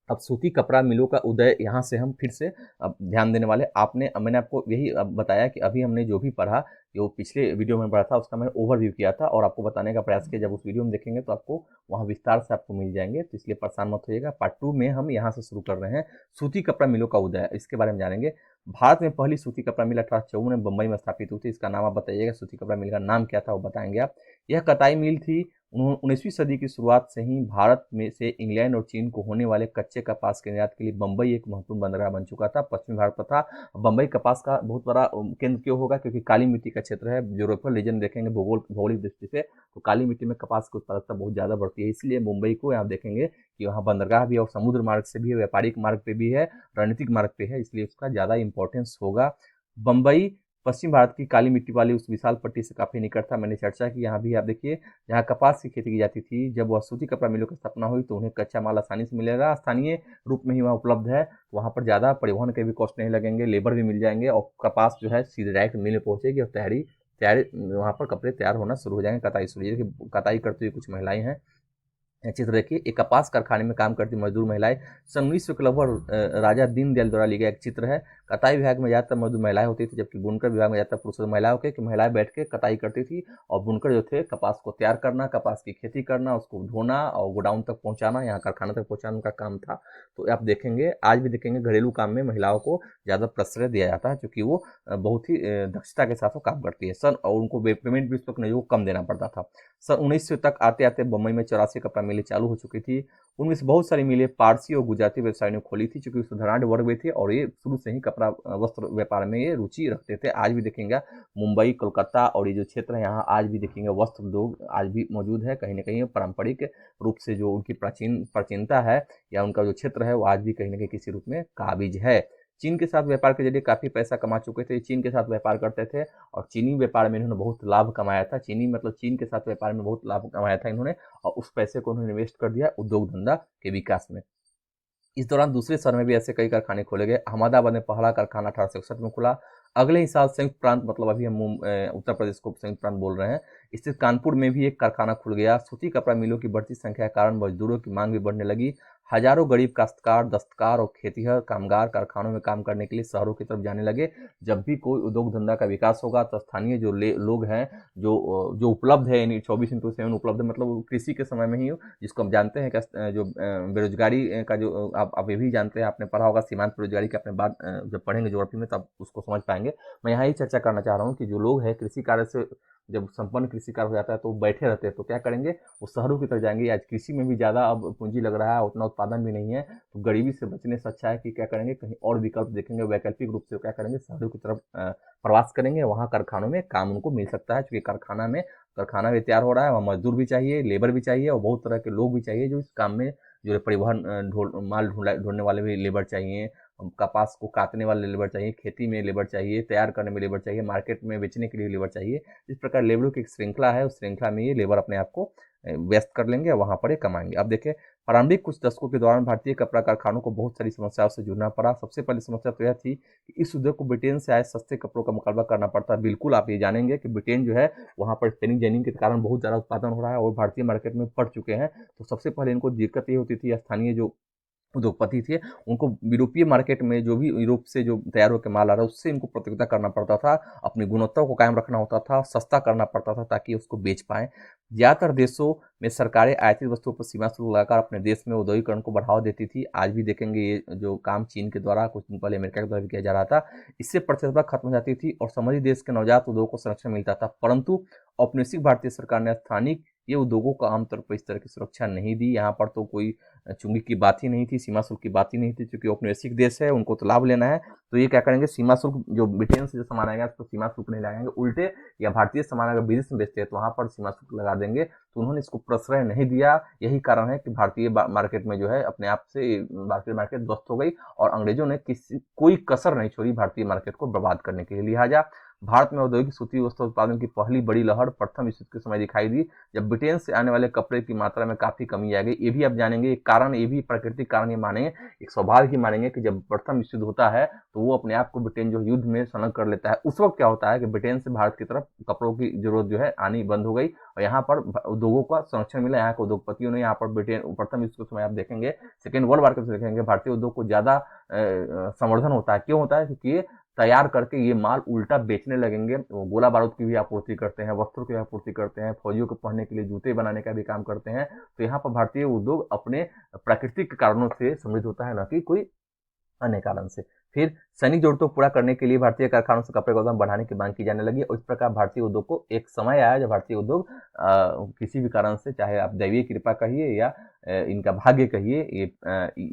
अब सूती कपड़ा मिलों का उदय, यहाँ से हम फिर से अब ध्यान देने वाले। मैंने आपको यही बताया कि अभी हमने जो भी पढ़ा, जो पिछले वीडियो में पढ़ा था उसका मैंने ओवरव्यू किया था और आपको बताने का प्रयास किया। जब उस वीडियो में देखेंगे तो आपको वहाँ विस्तार से आपको मिल जाएंगे, तो इसलिए परेशान मत होइएगा। पार्ट 2 में हम यहाँ से शुरू कर रहे हैं। सूती कपड़ा मिलों का उदय, इसके बारे में जानेंगे। भारत में पहली सूती कपड़ा मिल 1854 में बम्बई में स्थापित हुई थी। इसका नाम आप बताइएगा, सूती कपड़ा मिल का नाम क्या था वो बताएंगे आप। यह कताई मिल थी 19वीं सदी की शुरुआत से ही भारत में से इंग्लैंड और चीन को होने वाले कच्चे कपास के निर्यात के लिए बम्बई एक महत्वपूर्ण बंदरगाह बन चुका था। पश्चिमी भारत तथा बम्बई कपास का बहुत बड़ा केंद्र क्यों होगा, क्योंकि काली मिट्टी का क्षेत्र है। यूरोपियन रीजन देखेंगे भौगोलिक दृष्टि से तो काली मिट्टी में कपास की उत्पादकता बहुत ज़्यादा बढ़ती है, इसलिए मुंबई को आप देखेंगे कि वहाँ बंदरगाह भी है और समुद्र मार्ग से भी है, व्यापारिक मार्ग पे भी है, रणनीतिक मार्ग पे है, इसलिए उसका ज़्यादा इंपॉर्टेंस होगा। बम्बई पश्चिम भारत की काली मिट्टी वाली उस विशाल पट्टी से काफ़ी निकट था। मैंने चर्चा की, यहाँ भी आप देखिए जहाँ कपास की खेती की जाती थी, जब वह सूती कपड़ा मिलों की स्थापना हुई तो उन्हें कच्चा माल आसानी से मिलेगा, स्थानीय रूप में ही वहाँ उपलब्ध है, वहाँ पर ज़्यादा परिवहन के भी कॉस्ट नहीं लगेंगे, लेबर भी मिल जाएंगे और कपास जो है सीधे डायरेक्ट मिल में पहुँचेगी और तैयारी तैयारी वहाँ पर कपड़े तैयार होना शुरू हो जाएंगे, कताई शुरू हो जाएगी। कताई करती हुई कुछ महिलाएं हैं। चित्र देखिए, एक कपास कारखाने में काम करती मजदूर महिलाएं। सन 1900 के लगभग राजा दीनदयाल द्वारा लिया गया एक चित्र है। कताई विभाग में ज़्यादातर मजदूर महिलाएं होती थी, जबकि बुनकर विभाग में ज़्यादातर पुरुष महिलाएं होकर कि महिलाएं बैठ के कताई करती थी और बुनकर जो थे कपास को तैयार करना, कपास की खेती करना, उसको धोना और गोडाउन तक पहुंचाना, यहाँ कारखाना तक पहुंचाना उनका काम था। तो आप देखेंगे, आज भी देखेंगे घरेलू काम में महिलाओं को ज़्यादा प्रश्रय दिया जाता है, क्योंकि वो बहुत ही दक्षता के साथ वो काम करती है। और उनको पेमेंट भी उस वक्त नहीं, वो कम देना पड़ता था। सन 1900 तक आते आते बम्बई में 84 कपड़ा मिलें चालू हो चुकी थी। उनमें से बहुत सारी मिलें पारसी और गुजराती व्यवसायियों ने खोली थी, क्योंकि धनाढ़ वर्ग में थे और ये शुरू से ही कपड़ा वस्त्र व्यापार में ये रुचि रखते थे। आज भी देखेंगे मुंबई, कोलकाता और ये जो क्षेत्र है यहाँ आज भी देखेंगे वस्त्र उद्योग आज भी मौजूद है। कहीं ना कहीं पारंपरिक रूप से जो उनकी प्राचीनता है या उन्का जो क्षेत्र है वो आज भी कहीं ना कहीं किसी रूप में काबिज है। चीन के साथ व्यापार के जरिए काफ़ी पैसा कमा चुके थे, चीन के साथ व्यापार करते थे और चीनी व्यापार में इन्होंने बहुत लाभ कमाया था। चीनी मतलब चीन के साथ व्यापार में बहुत लाभ कमाया था इन्होंने और उस पैसे को उन्होंने इन्वेस्ट कर दिया उद्योग धंधा के विकास में। इस दौरान दूसरे शहर में भी ऐसे कई कारखाने खोले गए। अहमदाबाद में पहला कारखाना 1861 में खुला। अगले ही साल संयुक्त प्रांत, मतलब अभी हम उत्तर प्रदेश को संयुक्त प्रांत बोल रहे हैं, स्थित कानपुर में भी एक कारखाना खुल गया। सूती कपड़ा मिलों की बढ़ती संख्या के कारण मजदूरों की मांग भी बढ़ने लगी। हजारों गरीब काश्तकार, दस्तकार और खेतिहर कामगार कारखानों में काम करने के लिए शहरों की तरफ जाने लगे। जब भी कोई उद्योग धंधा का विकास होगा तो स्थानीय जो लोग हैं, जो उपलब्ध है, यानी 24/7 उपलब्ध है, मतलब कृषि के समय में ही, जिसको हम जानते हैं कि जो बेरोजगारी का जो आप ये भी जानते हैं, आपने पढ़ा होगा सीमांत बेरोजगारी की, आपने बात जब पढ़ेंगे ज्योग्राफी में तब उसको समझ पाएंगे। मैं यहाँ ही चर्चा करना चाह रहा हूँ कि जो लोग हैं कृषि कार्य से जब संपन्न कृषि कार्य हो जाता है तो वो बैठे रहते हैं, तो क्या करेंगे, वो शहरों की तरफ जाएंगे। आज कृषि में भी ज़्यादा अब पूंजी लग रहा है, उतना उत्पादन भी नहीं है, तो गरीबी से बचने से अच्छा है कि क्या करेंगे, कहीं और विकल्प देखेंगे, वैकल्पिक रूप से क्या करेंगे, शहरों की तरफ प्रवास करेंगे। वहाँ कारखानों में काम उनको मिल सकता है, क्योंकि कारखाना भी तैयार हो रहा है, वहाँ मजदूर भी चाहिए, लेबर भी चाहिए और बहुत तरह के लोग भी चाहिए जो इस काम में, जो परिवहन माल ढोने वाले भी लेबर चाहिए, कपास को काटने वाले लेबर चाहिए, खेती में लेबर चाहिए, तैयार करने में लेबर चाहिए, मार्केट में बेचने के लिए लेबर चाहिए। इस प्रकार लेबरों की एक श्रृंखला है, उस श्रृंखला में ये लेबर अपने आप को व्यस्त कर लेंगे और वहाँ पर ये कमाएंगे। अब देखिए, प्रारंभिक कुछ दशकों के दौरान भारतीय कपड़ा कारखानों को बहुत सारी समस्याओं से जूझना पड़ा। सबसे पहली समस्या तो यह थी कि इस उद्योग को ब्रिटेन से आए सस्ते कपड़ों का मुकाबला करना पड़ता है। बिल्कुल आप ये जानेंगे कि ब्रिटेन जो है वहाँ पर स्पिनिंग जेनिंग के कारण बहुत ज़्यादा उत्पादन हो रहा है और भारतीय मार्केट में पड़ चुके हैं। तो सबसे पहले इनको दिक्कत ये होती थी, स्थानीय जो उद्योगपति थे उनको यूरोपीय मार्केट में जो भी यूरोप से जो तैयार होकर माल आ रहा है उससे इनको प्रतियोगिता करना पड़ता था, अपनी गुणवत्ता को कायम रखना होता था, सस्ता करना पड़ता था ताकि उसको बेच पाएं। ज़्यादातर देशों में सरकारें आयातित वस्तुओं पर सीमा शुल्क लगाकर अपने देश में औद्योगिकरण को बढ़ावा देती थी। आज भी देखेंगे ये जो काम चीन के द्वारा, कुछ दिन पहले अमेरिका के द्वारा भी किया जा रहा था, इससे प्रतिस्पर्धा खत्म हो जाती थी और समृद्ध देश के नवजात उद्योग को संरक्षण मिलता था। परंतु औपनिवेशिक भारतीय सरकार ने स्थानिक ये उद्योगों को आमतौर पर इस तरह की सुरक्षा नहीं दी। यहाँ पर तो कोई चुंगी की बात ही नहीं थी, सीमा शुल्क की बात ही नहीं थी, क्योंकि औपनिवेशिक देश है, उनको तो लाभ लेना है। तो ये क्या करेंगे, सीमा शुल्क जो ब्रिटेन से जो सामान आएगा तो सीमा शुल्क नहीं लगाएंगे, उल्टे या भारतीय सामान अगर विदेश में बेचते हैं तो वहाँ पर सीमा शुल्क लगा देंगे। तो उन्होंने इसको प्रश्रय नहीं दिया। यही कारण है कि भारतीय मार्केट में जो है अपने आप से भारतीय मार्केट ध्वस्त हो गई और अंग्रेजों ने कोई कसर नहीं छोड़ी भारतीय मार्केट को बर्बाद करने के लिए। लिहाजा भारत में औद्योगिक सूती वस्त्र उत्पादन की पहली बड़ी लहर प्रथम विश्व युद्ध के समय दिखाई दी, जब ब्रिटेन से आने वाले कपड़े की मात्रा में काफी कमी आ गई। ये भी आप जानेंगे, एक कारण ये भी प्राकृतिक कारण ये मानेंगे, एक स्वभाव ही मानेंगे कि जब प्रथम विश्व युद्ध होता है तो वो अपने आप को ब्रिटेन जो युद्ध में संलग्न कर लेता है। उस वक्त क्या होता है कि ब्रिटेन से भारत की तरफ कपड़ों की जरूरत जो है आनी बंद हो गई और यहाँ पर उद्योगों का संरक्षण मिला। यहाँ के उद्योगपतियों ने यहाँ पर ब्रिटेन प्रथम विश्व के समय आप देखेंगे, सेकेंड वर्ल्ड वार के समय देखेंगे, भारतीय उद्योग को ज्यादा संवर्धन होता है। क्यों होता है? क्योंकि ये तैयार करके ये माल उल्टा बेचने लगेंगे। वो गोला बारूद की भी आपूर्ति करते हैं, वस्त्रों की आपूर्ति करते हैं, फौजियों को पहनने के लिए जूते बनाने का भी काम करते हैं। तो यहाँ पर भारतीय उद्योग अपने प्राकृतिक कारणों से समृद्ध होता है, न कि कोई अन्य कारण से। फिर सैनिक जरूरतों को पूरा करने के लिए भारतीय कारखानों से कपड़े का उत्पादन बढ़ाने की मांग की जाने लगी और इस प्रकार भारतीय उद्योग को एक समय आया जब भारतीय उद्योग किसी भी कारण से, चाहे आप दैवीय कृपा कहिए या इनका भाग्य कहिए,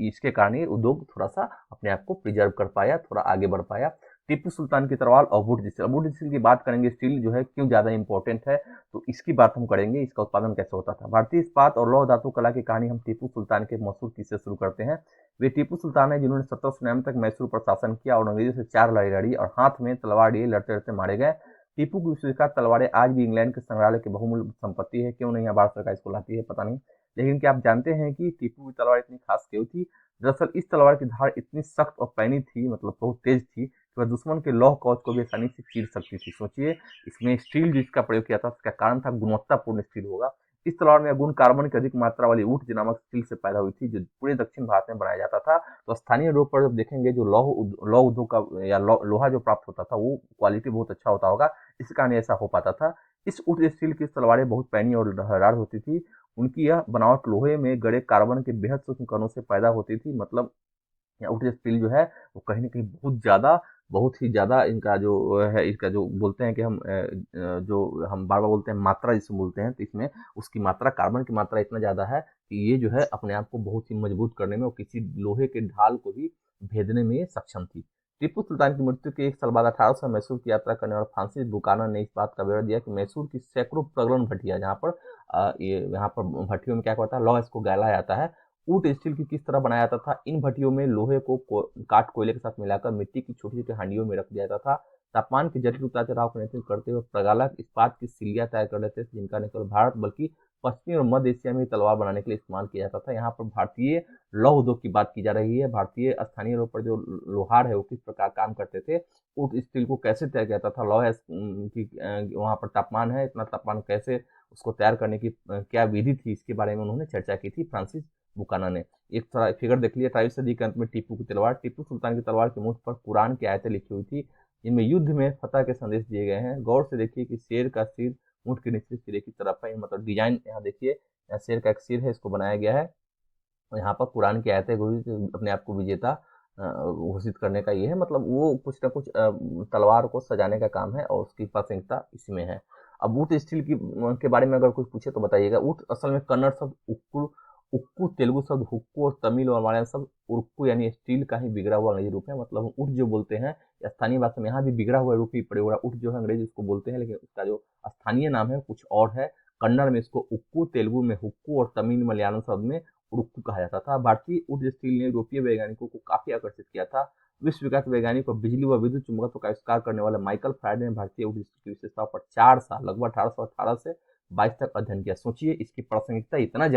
इसके कारण ये उद्योग थोड़ा सा अपने आप को प्रिजर्व कर पाया, थोड़ा आगे बढ़ पाया। टीपू सुल्तान की तलवार और वुड स्टील की बात करेंगे। स्टील जो है क्यों ज्यादा इंपॉर्टेंट है, तो इसकी बात हम करेंगे, इसका उत्पादन कैसे होता था। भारतीय इस्पात और लौह धातु कला की कहानी हम टीपू सुल्तान के मशहूर किस्से शुरू करते हैं। वे टीपू सुल्तान है जिन्होंने 1799 तक मैसूर पर शासन किया और अंग्रेजों से 4 लड़ाई लड़ी और हाथ में तलवार लिए लड़ते लड़ते मारे गए। टीपू की स्वीकार तलवारें आज भी इंग्लैंड के संग्रहालय की बहुमूल्य संपत्ति है। क्यों नहीं यहाँ भारत सरकार इसको लाती है पता नहीं, लेकिन क्या आप जानते हैं कि टीपू की तलवार इतनी खास क्यों थी। दरअसल इस तलवार की धार इतनी सख्त और पैनी थी, मतलब बहुत तेज थी, कि वह दुश्मन के लौह कवच को भी आसानी से चीर सकती थी। सोचिए, इसमें स्टील जिसका प्रयोग किया था उसका कारण था गुणवत्तापूर्ण स्टील होगा। इस तलवार में गुण कार्बन की अधिक मात्रा वाली ऊठ नामक स्टील से पैदा हुई थी, जो पूरे दक्षिण भारत में बनाया जाता था। तो स्थानीय रूप पर जब देखेंगे, जो लौह उद्योग का या लोहा जो प्राप्त होता था वो क्वालिटी बहुत अच्छा होता होगा, इस कारण ऐसा हो पाता था। इस ऊठ स्टील की तलवारें बहुत पैनी और धारदार होती थी। उनकी यह बनावट लोहे में गड़े कार्बन के बेहद सूक्ष्म कणों से पैदा होती थी। मतलब आउट स्टील जो है वो कहीं न कहीं बहुत ही ज़्यादा इनका जो है, इसका जो बोलते हैं कि हम जो हम बार-बार बोलते हैं मात्रा जिसे बोलते हैं, तो इसमें उसकी मात्रा, कार्बन की मात्रा इतना ज़्यादा है कि ये जो है अपने आप को बहुत ही मजबूत करने में और किसी लोहे के ढाल को भी भेदने में ये सक्षम थी। टीपू सुल्तान की मृत्यु के 1 साल बाद 1800 मैसूर की यात्रा करने वाला फ्रांसिस बुकानन ने इस बात का ब्यौरा दिया कि मैसूर की सैकड़ों प्रगलन भट्टियाँ, जहाँ पर यहाँ पर भट्टियों में क्या होता है, लौह इसको गाला जाता है। ऊट स्टील की किस तरह बनाया जाता था। इन भट्टियों में लोहे को काट कोयले के साथ मिलाकर मिट्टी की छोटी छोटी हांडियों में रख दिया जाता था। तापमान के जटिल उतार चढ़ाव को नियंत्रित करते हुए प्रगालक इस्पात की सिल्लियां तैयार कर लेते थे, जिनका न केवल भारत बल्कि पश्चिमी और मध्य एशिया में तलवार बनाने के लिए इस्तेमाल किया जाता था। यहाँ पर भारतीय लौह उद्योग की बात की जा रही है। भारतीय स्थानीय लोग पर जो लोहार है वो किस प्रकार काम करते थे, ऊट स्टील को कैसे तैयार किया जाता था, लौह की वहाँ पर तापमान है, इतना तापमान कैसे उसको तैयार करने की क्या विधि थी, इसके बारे में उन्होंने चर्चा की थी फ्रांसिस बुकाना ने। एक थोड़ा फिगर देख लिया, 23वीं सदी के अंत में टीपू की तलवार, टीपू सुल्तान की तलवार के मुंह पर कुरान की आयतें लिखी हुई थी, इनमें युद्ध में फतह के संदेश दिए गए हैं। गौर से देखिए कि शेर का सिर ऊंट के निचले सिरे की तरफ है, मतलब डिजाइन यहाँ देखिए, यहाँ शेर का एक सिर है, इसको बनाया गया है और यहाँ पर कुरान की आयतें अपने आप को विजेता घोषित करने का ये है। मतलब वो कुछ ना कुछ तलवार को सजाने का काम है और उसकी प्रासंगिकता इसमें है। अब ऊट स्टील के बारे में अगर कोई पूछे तो बताइएगा। ऊट असल में कन्नड़ शब्द उक्कू, उक्कू तेलुगु शब्द हुक्कू और तमिल और मलयालम शब्द उर्क्कू यानी स्टील का ही बिगड़ा हुआ अंग्रेजी रूप है। मतलब ऊट जो बोलते हैं, स्थानीय भाषा में यहाँ भी बिगड़ा हुआ रूप ही प्रयोग हो रहा है। ऊट जो है अंग्रेजी उसको बोलते हैं, लेकिन उसका जो स्थानीय नाम है कुछ और है। कन्नड़ में इसको उक्कू, तेलुगु में हुक्कू और तमिल मलयालम शब्द में उड़ुक्कू कहा जाता था। भारतीय ऊर्ज स्टील ने यूरोपीय वैज्ञानिकों को काफी आकर्षित किया था। विश्व विख्यात वैज्ञानिक और बिजली व विद्युत चुंबकत्व का आविष्कार करने वाले माइकल फैराडे ने भारतीय ऊर्ज स्टील की विशेषताओं पर 4 साल, लगभग 1818 से 22 तक अध्ययन किया। सोचिए, इसकी प्रासंगिकता इतनी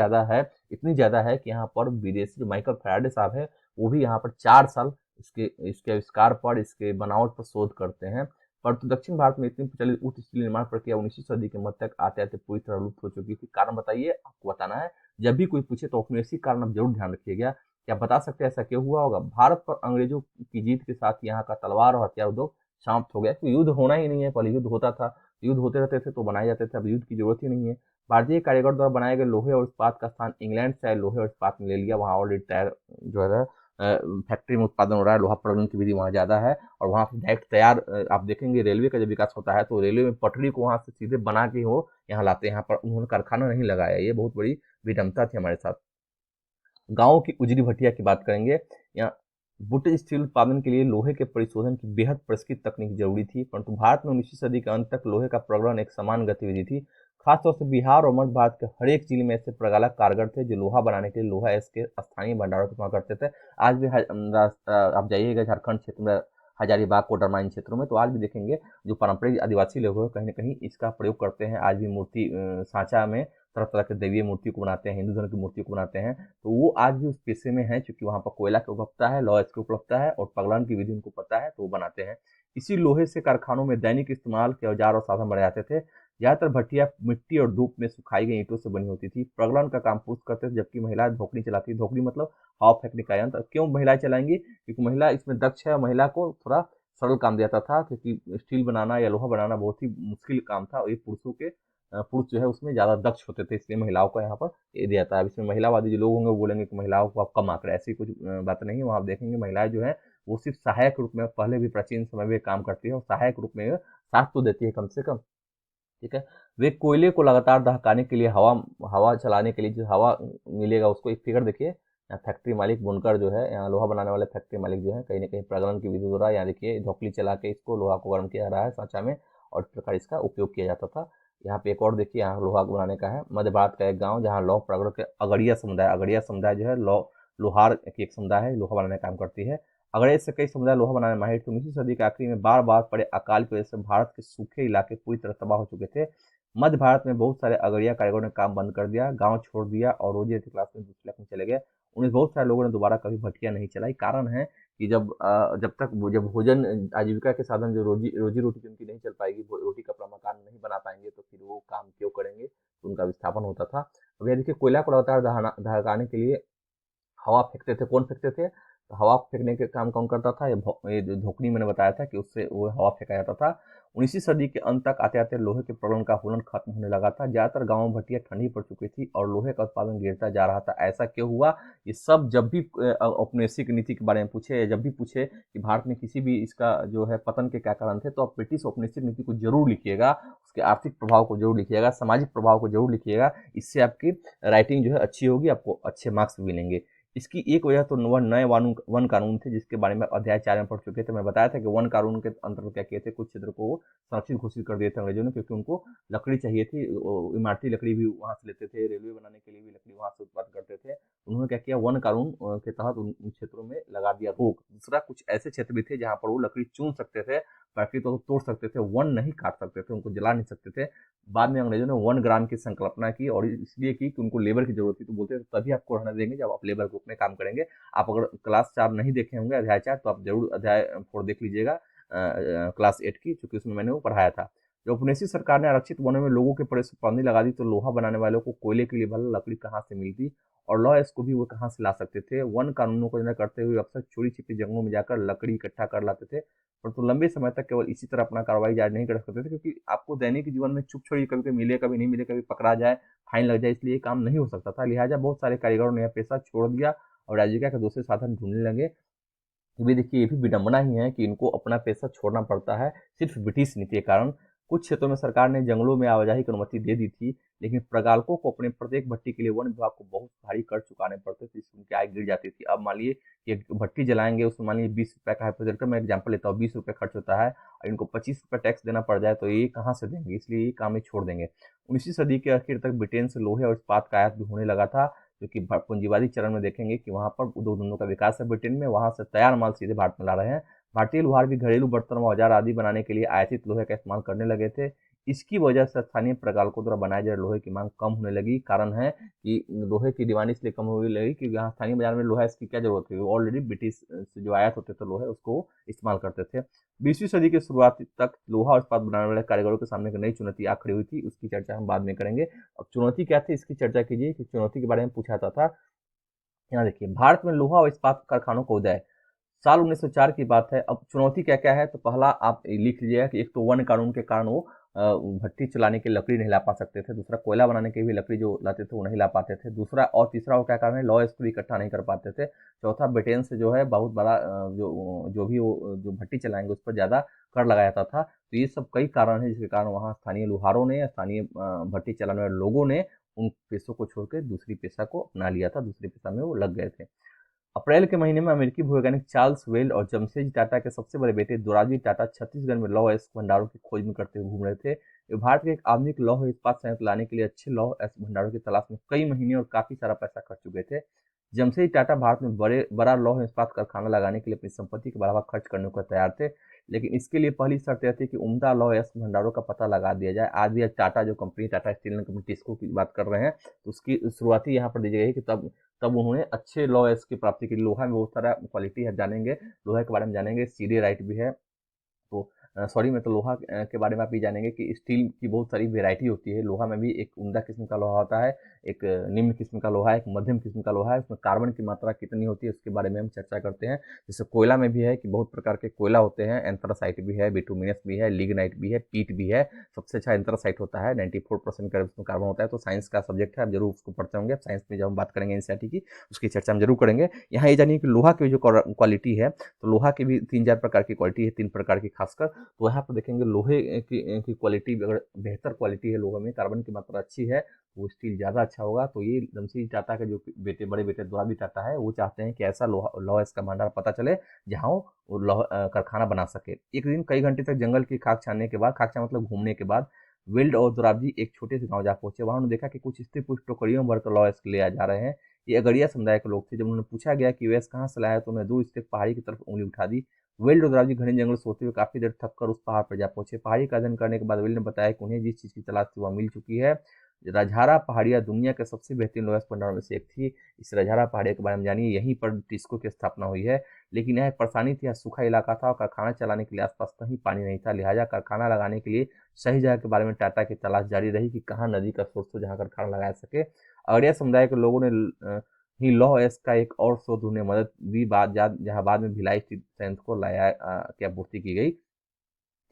ज्यादा है कि यहाँ पर विदेशी जो माइकल फैराडे साहब है, वो भी यहाँ पर 4 साल इसके इसके आविष्कार पर, इसके बनावट पर शोध करते हैं। परंतु दक्षिण भारत में इतनी प्रचलित ऊर्ज स्टील निर्माण प्रक्रिया 19वीं सदी के मध्य तक आते आते पूरी तरह लुप्त हो चुकी थी। कारण बताइए, आपको बताना है। जब भी कोई पूछे तो अपने इसी कारण आप जरूर ध्यान रखिएगा। क्या बता सकते हैं ऐसा क्यों हुआ होगा। भारत पर अंग्रेजों की जीत के साथ यहाँ का तलवार और हथियार उद्योग समाप्त हो गया। तो युद्ध होना ही नहीं है, पहले युद्ध होता था, युद्ध होते रहते थे तो बनाए जाते थे, अब युद्ध की जरूरत ही नहीं है। भारतीय कारीगर द्वारा बनाए गए लोहे और इस्पात का स्थान इंग्लैंड से आए लोहे और इस्पात में ले लिया। वहाँ ऑलरेडी टायर जो है फैक्ट्री में उत्पादन हो रहा है, लोहा प्रगलन की विधि वहाँ ज्यादा है और वहाँ पर डायरेक्ट तैयार आप देखेंगे रेलवे का जब विकास होता है तो रेलवे में पटरी को वहाँ से सीधे बना के वो यहाँ लाते हैं। यहाँ पर उन्होंने कारखाना नहीं लगाया, ये बहुत बड़ी विडम्बता थी हमारे साथ। गांवों की उजरी भट्टिया की बात करेंगे। यहाँ बुट स्टील उत्पादन के लिए लोहे के परिशोधन की बेहद परिष्कृत तकनीक जरूरी थी, परंतु भारत में 19वीं सदी के अंत तक लोहे का प्रगलन एक समान गतिविधि थी। खासतौर से बिहार और मध्य भारत के हर एक जिले में ऐसे प्रगालक कारगर थे जो लोहा बनाने के लिए लोहा इसके स्थानीय भंडारों को जमा करते थे। आज भी आप जाइएगा झारखंड क्षेत्र में, हजारीबाग कोडरमा इन क्षेत्रों में, तो आज भी देखेंगे जो पारंपरिक आदिवासी लोग हैं कहीं ना कहीं इसका प्रयोग करते हैं। आज भी मूर्ति सांचा में तरह तरह के दैवीय मूर्ति को बनाते हैं, हिंदू धर्म की मूर्ति को बनाते हैं, तो वो आज भी उस पेशे में है, क्योंकि वहाँ पर कोयला की उपलब्धता है, लौह की उपलब्धता है और पगलन की विधि उनको पता है, तो वो बनाते हैं। इसी लोहे से कारखानों में दैनिक इस्तेमाल के औजार और साधन बनाए जाते थे। ज्यादातर भट्टियां मिट्टी और धूप में सुखाई गई ईंटों से बनी होती थी। प्रगलन का काम पुरुष करते थे, जबकि महिलाएं धोकनी चलाती। धोकनी मतलब हवा फेंकने का यंत्र। क्यों महिलाएं चलाएंगी, क्योंकि महिला इसमें दक्ष है। महिला को थोड़ा सरल काम दिया जाता था, क्योंकि स्टील बनाना या लोहा बनाना बहुत ही मुश्किल काम था और ये पुरुषों के पुरुष जो है उसमें ज़्यादा दक्ष होते थे, इसलिए महिलाओं को यहाँ पर ये दिया था। अब इसमें महिलावादी जो लोग होंगे वो बोलेंगे कि महिलाओं को आप कम आंक रहे हैं, ऐसी कुछ बात नहीं है। वहाँ आप देखेंगे महिलाएं जो है वो सिर्फ सहायक रूप में पहले भी प्राचीन समय में काम करती है और सहायक रूप में साथ तो देती है कम से कम, ठीक है। वे कोयले को लगातार दहकाने के लिए हवा हवा चलाने के लिए जो हवा मिलेगा उसको, एक फिगर देखिए, यहाँ फैक्ट्री मालिक बुनकर जो है, यहाँ लोहा बनाने वाले फैक्ट्री मालिक जो है कहीं ना कहीं प्रज्वलन की विधि द्वारा, यहाँ देखिए धोखली चला के इसको लोहा को गर्म किया जा रहा है सांचा में और इस प्रकार इसका उपयोग किया जाता था। यहाँ पे एक और देखिए, यहाँ लोहा बनाने का है, मध्य भारत का एक गाँव जहाँ लौह प्रगढ़ के अगड़िया समुदाय जो है लोहार की एक समुदाय है, लोहा बनाने का काम करती है। अंग्रेज से कई समुदाय लोहा बनाने में माहिर थे। 19वीं सदी के आखिरी में बार बार पड़े अकाल की वजह से भारत के सूखे इलाके पूरी तरह तबाह हो चुके थे। मध्य भारत में बहुत सारे अगड़िया कारीगरों ने काम बंद कर दिया, गांव छोड़ दिया और रोजी क्लास में दूसरे इलाके में चले गए। उन्हें बहुत सारे लोगों ने दोबारा कभी भट्टियां नहीं चलाई। कारण है कि जब भोजन आजीविका के साधन जो रोजी रोजी रोटी उनकी नहीं चल पाएगी, रोटी कपड़ा मकान नहीं बना पाएंगे, तो फिर वो काम क्यों करेंगे, तो उनका विस्थापन होता था। अब यह देखिए, कोयला को लगातार दहकाने के लिए हवा फेंकते थे। कौन फेंकते थे? तो हवा फेंकने के काम कौन करता था? ये जो धोकनी मैंने बताया था कि उससे वो हवा फेंका जाता था। 19वीं सदी के अंत तक आते आते लोहे के प्रगलन का हुनर खत्म होने लगा था। ज्यादातर गांवों में भट्टियां ठंडी पड़ चुकी थी और लोहे का उत्पादन गिरता जा रहा था। ऐसा क्यों हुआ? ये सब जब भी औपनिवेशिक नीति के बारे में पूछे, जब भी पूछे कि भारत में किसी भी इसका जो है पतन के क्या कारण थे, तो आप ब्रिटिश औपनिवेशिक नीति को जरूर लिखिएगा, उसके आर्थिक प्रभाव को जरूर लिखिएगा, सामाजिक प्रभाव को जरूर लिखिएगा। इससे आपकी राइटिंग जो है अच्छी होगी, आपको अच्छे मार्क्स मिलेंगे। इसकी एक वजह तो वह नए वन कानून थे जिसके बारे में अध्याय 4 में पढ़ चुके थे। मैं बताया था कि वन कानून के अंतर्गत क्या किए थे, कुछ क्षेत्र को संरक्षित घोषित कर दिए थे अंग्रेजों ने, क्योंकि उनको लकड़ी चाहिए थी। इमारती लकड़ी भी वहां से लेते थे, रेलवे बनाने के लिए भी लकड़ी वहां से उत्पादन करते थे। उन्होंने क्या किया, वन कानून के तहत उन क्षेत्रों में लगा दिया रोक। दूसरा, कुछ ऐसे क्षेत्र भी थे जहां पर वो लकड़ी चुन सकते थे, प्रकृति को तोड़ सकते थे, वन नहीं काट सकते थे, उनको जला नहीं सकते थे। बाद में अंग्रेजों ने 1 ग्राम की संकल्पना की और इसलिए की कि उनको लेबर की जरूरत थी, तो बोलते थे तभी आपको रहने देंगे जब आप लेबर ग्रुप में काम करेंगे। आप अगर क्लास 4 नहीं देखे होंगे, अध्याय 4, तो आप जरूर अध्याय 4 देख लीजिएगा, क्लास 8 की, क्योंकि उसमें मैंने वो पढ़ाया था। जब उपनिवेशी सरकार ने आरक्षित वनों में लोगों के प्रवेश पर पाबंदी लगा दी, तो लोहा बनाने वालों को कोयले के लिए भला लकड़ी कहाँ से मिलती और लॉ इसको भी वो कहाँ से ला सकते थे। वन कानूनों को करते हुए अक्सर चोरी छिपी जंगलों में जाकर लकड़ी इकट्ठा कर लाते थे, परंतु लंबे समय तक केवल इसी तरह अपना कार्रवाई जारी नहीं कर सकते थे, क्योंकि आपको दैनिक जीवन में चुप छोड़ी कभी कभी मिले कभी नहीं मिले, कभी पकड़ा जाए, फाइन लग जाए, इसलिए काम नहीं हो सकता था। लिहाजा बहुत सारे कारीगरों ने यह पेशा छोड़ दिया और आजीविका के दूसरे साधन ढूंढने लगे। ये देखिए, ये भी विडंबना ही है कि इनको अपना पेशा छोड़ना पड़ता है सिर्फ ब्रिटिश नीति के कारण। कुछ क्षेत्रों में सरकार ने जंगलों में आवाजाही की अनुमति दे दी थी, लेकिन प्रगालकों को अपने प्रत्येक भट्टी के लिए वन विभाग को बहुत भारी कर चुकाने पड़ते थे, जिससे उनकी आय गिर जाती थी। अब मान लीजिए कि एक भट्टी जलाएंगे, उसमें मान लीजिए 20 रुपए का हाइपोथेटिकल मैं एग्जाम्पल लेता हूँ, 20 रुपए खर्च होता है और इनको 25 रुपए टैक्स देना पड़ जाए, तो ये कहाँ से देंगे, इसलिए ये काम ही छोड़ देंगे। 19वीं सदी के आखिर तक ब्रिटेन से लोहे और इस्पात का आयात भी होने लगा था, जो कि पूंजीवादी चरण में देखेंगे कि वहां पर उद्योग धंधों का विकास है ब्रिटेन में, वहां से तैयार माल सीधे भारत में ला रहे हैं। भारतीय लोहार भी घरेलू बर्तन व औजार आदि बनाने के लिए आयातित लोहे का इस्तेमाल करने लगे थे। इसकी वजह से स्थानीय प्रगालकों द्वारा बनाए जा रहे लोहे की मांग कम होने लगी। कारण है कि लोहे की डिमांड इसलिए कम होने लगी कि यहाँ स्थानीय बाजार में लोहा इसकी क्या जरूरत थी, ऑलरेडी ब्रिटिश से जो आयात होते थे लोहे उसको इस्तेमाल करते थे। 20वीं सदी के शुरुआत तक लोहा और इस्पात बनाने वाले कारीगरों के सामने एक नई चुनौती आ खड़ी हुई थी, उसकी चर्चा हम बाद में करेंगे। अब चुनौती क्या थी इसकी चर्चा कीजिए कि चुनौती के बारे में पूछा जाता था। यहाँ देखिए, भारत में लोहा और इस्पात कारखानों का उदय साल 1904 की बात है। अब चुनौती क्या क्या है, तो पहला आप लिख लीजिएगा कि एक तो वन कानून के कारण वो भट्टी चलाने की लकड़ी नहीं ला पा सकते थे। दूसरा, कोयला बनाने की भी लकड़ी जो लाते थे वो नहीं ला पाते थे। दूसरा और तीसरा वो क्या कारण है, लॉ इसको इकट्ठा नहीं कर पाते थे। चौथा, ब्रिटेन से जो है बहुत बड़ा जो जो भी वो जो भट्टी चलाएंगे उस पर ज़्यादा कर लगाया जाता था। तो ये सब कई कारण है जिसके कारण वहाँ स्थानीय लोहारों ने, स्थानीय भट्टी चलाने वाले लोगों ने उन पेशों को छोड़कर दूसरी पेशा को अपना लिया था, दूसरी पेशा में वो लग गए थे। अप्रैल के महीने में अमेरिकी भूवैज्ञानिक चार्ल्स वेल और जमशेदजी टाटा के सबसे बड़े बेटे दोराबजी टाटा छत्तीसगढ़ में लौह अयस्क भंडारों की खोज में करते हुए घूम रहे थे। वे भारत के एक आधुनिक लौह इस्पात संयंत्र लाने के लिए अच्छे लौह अयस्क भंडारों की तलाश में कई महीने और काफी सारा पैसा खर्च चुके थे। जमशेदजी टाटा भारत में बड़ा लौह इस्पात कारखाना लगाने के लिए अपनी संपत्ति के बढ़ावा खर्च करने को तैयार थे, लेकिन इसके लिए पहली शर्त यह थी कि उम्दा लौह अयस्क भंडारों का पता लगा दिया जाए। आज भी टाटा जो company, Tata steel company TISCO की बात कर रहे हैं, तो उसकी शुरुआती यहाँ पर दी गई कि तब तब उन्होंने अच्छे लॉ की प्राप्ति की। लोहा में बहुत सारा क्वालिटी है, जानेंगे लोहे के बारे में, जानेंगे सीरियराइट राइट भी है। तो सॉरी, मैं तो लोहा के बारे में आप ये जानेंगे कि स्टील की बहुत सारी वेराइटी होती है। लोहा में भी एक उम्दा किस्म का लोहा होता है एक निम्न किस्म का लोहा है, एक मध्यम किस्म का लोहा है, उसमें कार्बन की मात्रा कितनी होती है उसके बारे में हम चर्चा करते हैं। जैसे कोयला में भी है कि बहुत प्रकार के कोयला होते हैं, एंथ्रासाइट भी है, बिटुमिनस भी है, लिग्नाइट भी है, पीट भी है। सबसे अच्छा एंथ्रासाइट होता है, 94% का उसमें कार्बन होता है। तो साइंस का सब्जेक्ट है, आप जरूर उसको पढ़ते होंगे। साइंस में जब हम बात करेंगे एनसीईआरटी की, उसकी चर्चा हम जरूर करेंगे। यहाँ ये जानिए कि लोहा की जो क्वालिटी है, तो लोहा की भी 3-4 प्रकार की क्वालिटी है, 3 प्रकार की खासकर। तो यहाँ पर देखेंगे लोहे की क्वालिटी, अगर बेहतर क्वालिटी है लोहे में, कार्बन की मात्रा अच्छी है, वो स्टील ज़्यादा अच्छा होगा। तो ये जमशेदजी टाटा के जो बेटे, बड़े बेटे द्वारा टाटा है, वो चाहते हैं कि ऐसा लौह इसका भंडार पता चले जहाँ वो कारखाना बना सके। एक दिन कई घंटे तक जंगल की खाक छानने के बाद, खाक छान मतलब घूमने के बाद, विल्ड और दोराबजी एक छोटे से गांव जा पहुंचे। वहां उन्होंने देखा कि कुछ स्त्री पुरुष टोकरियों में भरकर लॉ ले आ जा रहे हैं। ये अगड़िया समुदाय के लोग थे। जब उन्होंने पूछा गया कि वैस कहाँ से लाया, तो उन्होंने दूर स्थित पहाड़ी की तरफ उंगली उठा दी। विल्ड और दोराबजी घने जंगल सोते हुए काफी देर थक कर उस पहाड़ पर जा पहुंचे। पहाड़ी का अध्ययन करने के बाद विल्ड ने बताया कि उन्हें जिस चीज की तलाश थी वह मिल चुकी है। रजहारा पहाड़ियाँ दुनिया के सबसे बेहतरीन लोहा भंडारों में से एक थी। इस रजहारा पहाड़िया के बारे में जानिए। यहीं पर टिस्को की स्थापना हुई है। लेकिन यह परेशानी थी, यह सूखा इलाका था और कारखाना चलाने के लिए आसपास कहीं पानी नहीं था। लिहाजा कारखाना लगाने के लिए सही जगह के बारे में टाटा की तलाश जारी रही कि कहाँ नदी का सोर्स हो जहाँ कारखाना लगाया सके। अगड़िया समुदाय के लोगों ने ही लौह एस का एक और स्रोत ढूंढने में मदद दी, जहाँ बाद में भिलाई स्टील संयंत्र को लाया की आपूर्ति की गई।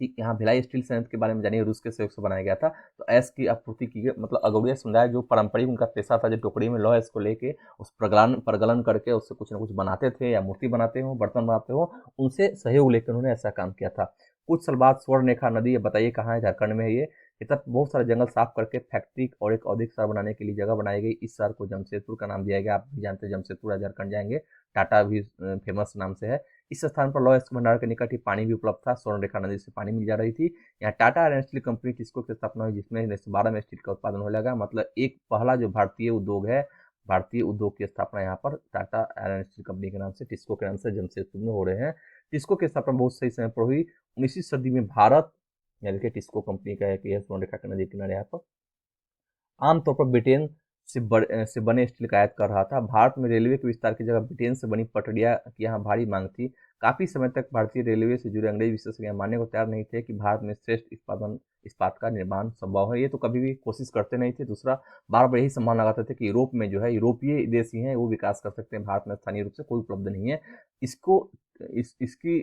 ठीक, यहाँ भिलाई स्टील संयंत्र के बारे में जानिए। रूस के सहयोग से बनाया गया था। तो ऐस की आपूर्ति की गई, मतलब अगौड़िया समुदाय जो पारंपरिक उनका पेशा था, जो टोकरी में लौह ऐस को लेके उस प्रगलन करके उससे कुछ ना कुछ बनाते थे, या मूर्ति बनाते हो, बर्तन बनाते हो, उनसे सहयोग लेकर उन्होंने ऐसा काम किया था। कुछ साल बाद स्वर्णरेखा नदी, ये बताइए कहाँ है, झारखंड में है ये। तब बहुत सारे जंगल साफ करके फैक्ट्री और एक औद्योगिक शहर बनाने के लिए जगह बनाई गई। इस शहर को जमशेदपुर का नाम दिया गया। आप भी जानते हैं जमशेदपुर, झारखंड जाएंगे, टाटा भी फेमस नाम से है। इस स्थान पर लौह भंडार के निकट ही पानी भी उपलब्ध था। स्वर्णरेखा नदी से पानी मिल जा रही थी। यहाँ Tata iron steel company TISCO की स्थापना हुई, जिसमें 1912 में स्टील का उत्पादन होने लगा। मतलब एक पहला जो भारतीय उद्योग है, भारतीय उद्योग की स्थापना यहाँ पर टाटा आयरन स्टील कंपनी के नाम से, टिस्को के नाम से जमशेदपुर में हो रहे हैं। टिस्को की स्थापना बहुत सही समय पर हुई। 19वीं सदी में भारत, यानी कि टिस्को कंपनी का है कि यह स्वर्णरेखा के नदी किनारे यहाँ पर आमतौर पर ब्रिटेन से बने स्टील का आयात कर रहा था। भारत में रेलवे के विस्तार की जगह ब्रिटेन से बनी पटरिया की यहाँ भारी मांग थी। काफी समय तक भारतीय रेलवे से जुड़े अंग्रेज विशेषज्ञ मानने को तैयार नहीं थे कि भारत में श्रेष्ठ इस्पात का निर्माण संभव है। ये तो कभी भी कोशिश करते नहीं थे। दूसरा, बार बार यही सम्मान लगाते थे कि यूरोप में जो है, यूरोपीय देश ही हैं, वो विकास कर सकते हैं, भारत में स्थानीय रूप से कोई उपलब्ध नहीं है। इसको इसकी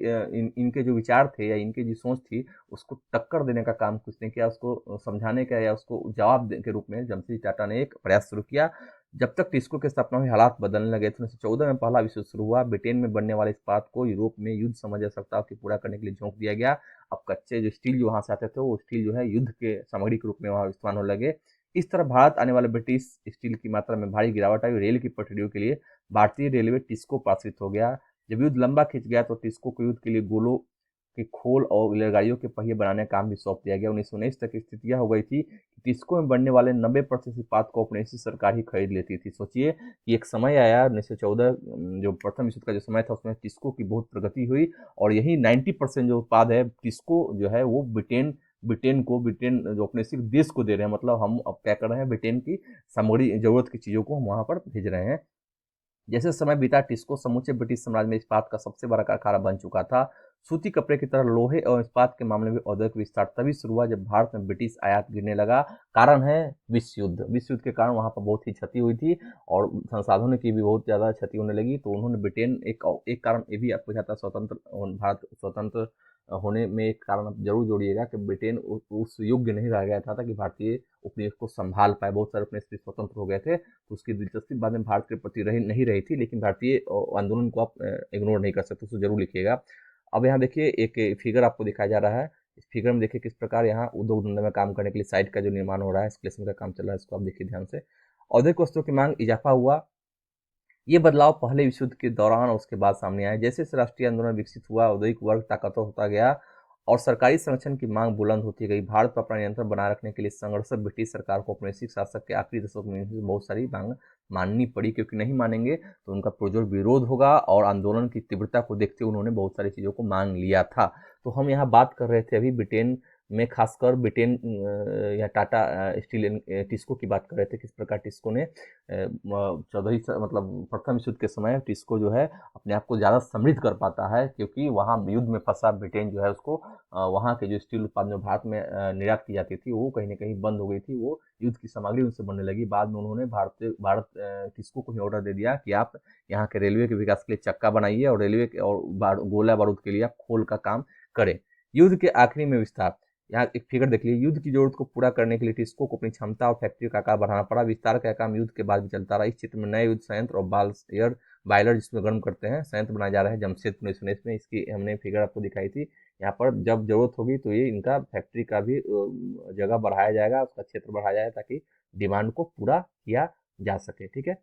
इनके जो विचार थे या इनकी जो सोच थी, उसको टक्कर देने का काम किसने किया, उसको समझाने का या उसको जवाब के रूप में जमशेदजी टाटा ने एक प्रयास शुरू किया। जब तक टिस्को की स्थापना हुई, हालात बदलने लगे थे। 1914 में पहला विश्व शुरू हुआ। ब्रिटेन में बनने वाले इस्पात को यूरोप में युद्ध समझ आवश्यकताओं की पूरा करने के लिए झोंक दिया गया। अब कच्चे जो स्टील जो वहां से आते थे, वो स्टील जो है युद्ध के सामग्री के रूप में वहां इस्तेमाल होने लगे। इस तरह भारत आने वाले ब्रिटिश स्टील की मात्रा में भारी गिरावट आई। रेल की पटरियों के लिए भारतीय रेलवे टिस्को पर आश्रित हो गया। जब युद्ध लंबा खिंच गया, तो टिस्को को युद्ध के लिए गोलों के खोल और रेलगाड़ियों के पहिए बनाने का काम भी सौंप दिया गया। 1919 तक स्थिति यह हो गई थी कि टिस्को में बनने वाले 90% इस्पात को अपने से सरकार ही खरीद लेती थी। सोचिए कि एक समय आया 1914, जो प्रथम विश्व का जो समय था, उसमें टिस्को की बहुत प्रगति हुई, और यही 90% जो उत्पाद है टिस्को जो है, वो ब्रिटेन जो अपने सिर्फ देश को दे रहे हैं। मतलब हम अब क्या कर रहे हैं, ब्रिटेन की सामग्री, जरूरत की चीजों को हम वहां पर भेज रहे हैं। जैसे समय बीता, टिस्को समूचे ब्रिटिश साम्राज्य में इस्पात का सबसे बड़ा कारखाना बन चुका था। सूती कपड़े की तरह लोहे और इस्पात के मामले में औद्योगिक विस्तार तभी शुरू हुआ जब भारत में ब्रिटिश आयात गिरने लगा। कारण है विश्व युद्ध। विश्व युद्ध के कारण वहां पर बहुत ही क्षति हुई थी और संसाधनों की भी बहुत ज्यादा क्षति होने लगी। तो उन्होंने ब्रिटेन, एक कारण ये भी आपको जाता, भारत स्वतंत्र होने में एक कारण आप जरूर जोड़िएगा कि ब्रिटेन उस योग्य नहीं रह गया था कि भारतीय उपनिवेश को संभाल पाए। बहुत सारे उपनिवेश स्वतंत्र हो गए थे, तो उसकी दिलचस्पी बाद में भारत के प्रति नहीं रही थी। लेकिन भारतीय आंदोलन को आप इग्नोर नहीं कर सकते, उसको जरूर लिखिएगा। अब यहाँ देखिए एक फिगर आपको दिखाया जा रहा है। इस फिगर में देखिए किस प्रकार यहाँ उद्योग धंधे में काम करने के लिए साइट का जो निर्माण हो रहा है, एस्केलेशन का काम चल रहा है, इसको आप देखिए ध्यान से। औद्योगिक वस्तुओं की मांग इजाफा हुआ। ये बदलाव पहले विश्व युद्ध के दौरान और उसके बाद सामने आए। जैसे जैसे राष्ट्रीय आंदोलन विकसित हुआ, औद्योगिक वर्ग ताकतवर होता गया और सरकारी संरक्षण की मांग बुलंद होती गई। भारत पर अपना नियंत्रण बनाए रखने के लिए संघर्ष ब्रिटिश सरकार को औपनिवेशिक शासक के आखिरी दशक में बहुत सारी मांग माननी पड़ी, क्योंकि नहीं मानेंगे तो उनका पुरजोर विरोध होगा। और आंदोलन की तीव्रता को देखते हुए उन्होंने बहुत सारी चीजों को मांग लिया था। तो हम यहाँ बात कर रहे थे अभी ब्रिटेन में खासकर ब्रिटेन या टाटा स्टील टिस्को की बात कर रहे थे, किस प्रकार टिस्को ने 14वीं मतलब प्रथम विश्व युद्ध के समय टिस्को जो है अपने आप को ज़्यादा समृद्ध कर पाता है, क्योंकि वहाँ युद्ध में फंसा ब्रिटेन जो है उसको वहाँ के जो स्टील उत्पादन जो भारत में निर्यात की जाती थी वो कहीं ना कहीं बंद हो गई थी, वो युद्ध की सामग्री उनसे बनने लगी। बाद में उन्होंने भारत टिस्को को ही ऑर्डर दे दिया कि आप यहाँ के रेलवे के विकास के लिए चक्का बनाइए और रेलवे के और गोला बारूद के लिए आप खोल का काम करें। युद्ध के आखिरी में विस्तार, यहाँ एक फिगर देख लीजिए, युद्ध की जरूरत को पूरा करने के लिए टिस्को को अपनी क्षमता और फैक्ट्री का आकार बढ़ाना पड़ा। विस्तार का काम युद्ध के बाद भी चलता रहा। इस क्षेत्र में नए युद्ध संयंत्र और बायलर जिसमें गर्म करते हैं संयंत्र बनाए जा रहे हैं जमशेदपुर 1919 में। इसकी हमने फिगर आपको दिखाई थी। यहाँ पर जब जरूरत होगी तो ये इनका फैक्ट्री का भी जगह बढ़ाया जाएगा, उसका क्षेत्र बढ़ाया जाएगा ताकि डिमांड को पूरा किया जा सके। ठीक है,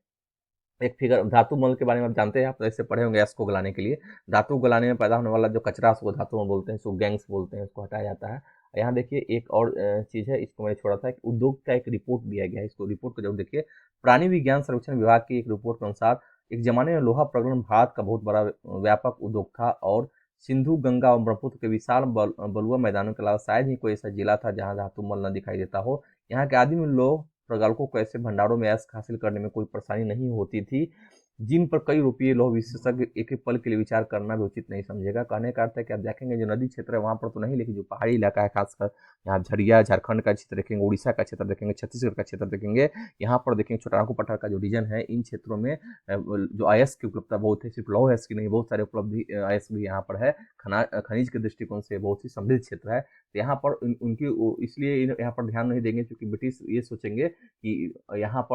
एक फिगर धातु मल के बारे में आप जानते हैं, आप ऐसे पढ़े होंगे गैस को गलाने के लिए। धातु गलाने में पैदा होने वाला जो कचरा उसको धातु मल बोलते हैं, इसको गैंग्स बोलते हैं, उसको हटाया जाता है। यहाँ देखिए एक और चीज़ है, इसको मैंने छोड़ा था कि उद्योग का एक रिपोर्ट दिया गया है, इसको रिपोर्ट को जरूर देखिए। प्राणी विज्ञान सर्वेक्षण विभाग की एक रिपोर्ट के अनुसार एक जमाने में लोहा प्रगलन भारत का बहुत बड़ा व्यापक उद्योग था और सिंधु गंगा और ब्रह्मपुत्र के विशाल बलुआ मैदानों के अलावा शायद ही कोई ऐसा जिला था जहाँ धातु मल न दिखाई देता हो। यहाँ के आदिम लोग प्रगल्भों को ऐसे भंडारों में ऐश हासिल करने में कोई परेशानी नहीं होती थी जिन पर कई रुपये लौह विशेषज्ञ एक एक पल के लिए विचार करना भी उचित नहीं समझेगा। कहने का अर्थ है कि आप देखेंगे जो नदी क्षेत्र है वहाँ पर तो नहीं, लेकिन जो पहाड़ी इलाका है खासकर यहाँ झरिया झारखंड का क्षेत्र देखेंगे, उड़ीसा का क्षेत्र देखेंगे, छत्तीसगढ़ का क्षेत्र देखेंगे, यहाँ पर देखेंगे छोटानागपुर पठार का जो रीजन है, इन क्षेत्रों में जो अयस्क की उपलब्धता बहुत है, सिर्फ लौह अयस्क की नहीं, बहुत सारे उपलब्धि अयस्क भी यहाँ पर है। खनिज के दृष्टिकोण से बहुत ही समृद्ध क्षेत्र है। तो यहाँ पर उनकी इसलिए यहाँ पर ध्यान नहीं देंगे क्योंकि ब्रिटिश ये सोचेंगे कि यहाँ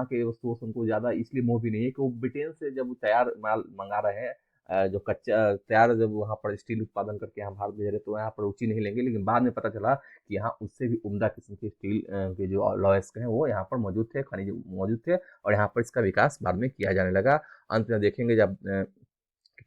के वस्तुओं से उनको ज़्यादा इसलिए मोह भी नहीं है कि वो ब्रिटेन से जब तैयार माल मंगा रहे हैं, जो कच्चा तैयार जब वहाँ पर स्टील उत्पादन करके यहाँ भारत भेज रहे तो यहाँ पर रुचि नहीं लेंगे। लेकिन बाद में पता चला कि यहाँ उससे भी उम्दा किस्म के स्टील के जो लॉयस्क हैं वो यहाँ पर मौजूद थे, खनिज मौजूद थे और यहाँ पर इसका विकास बाद में किया जाने लगा। अंत में देखेंगे जब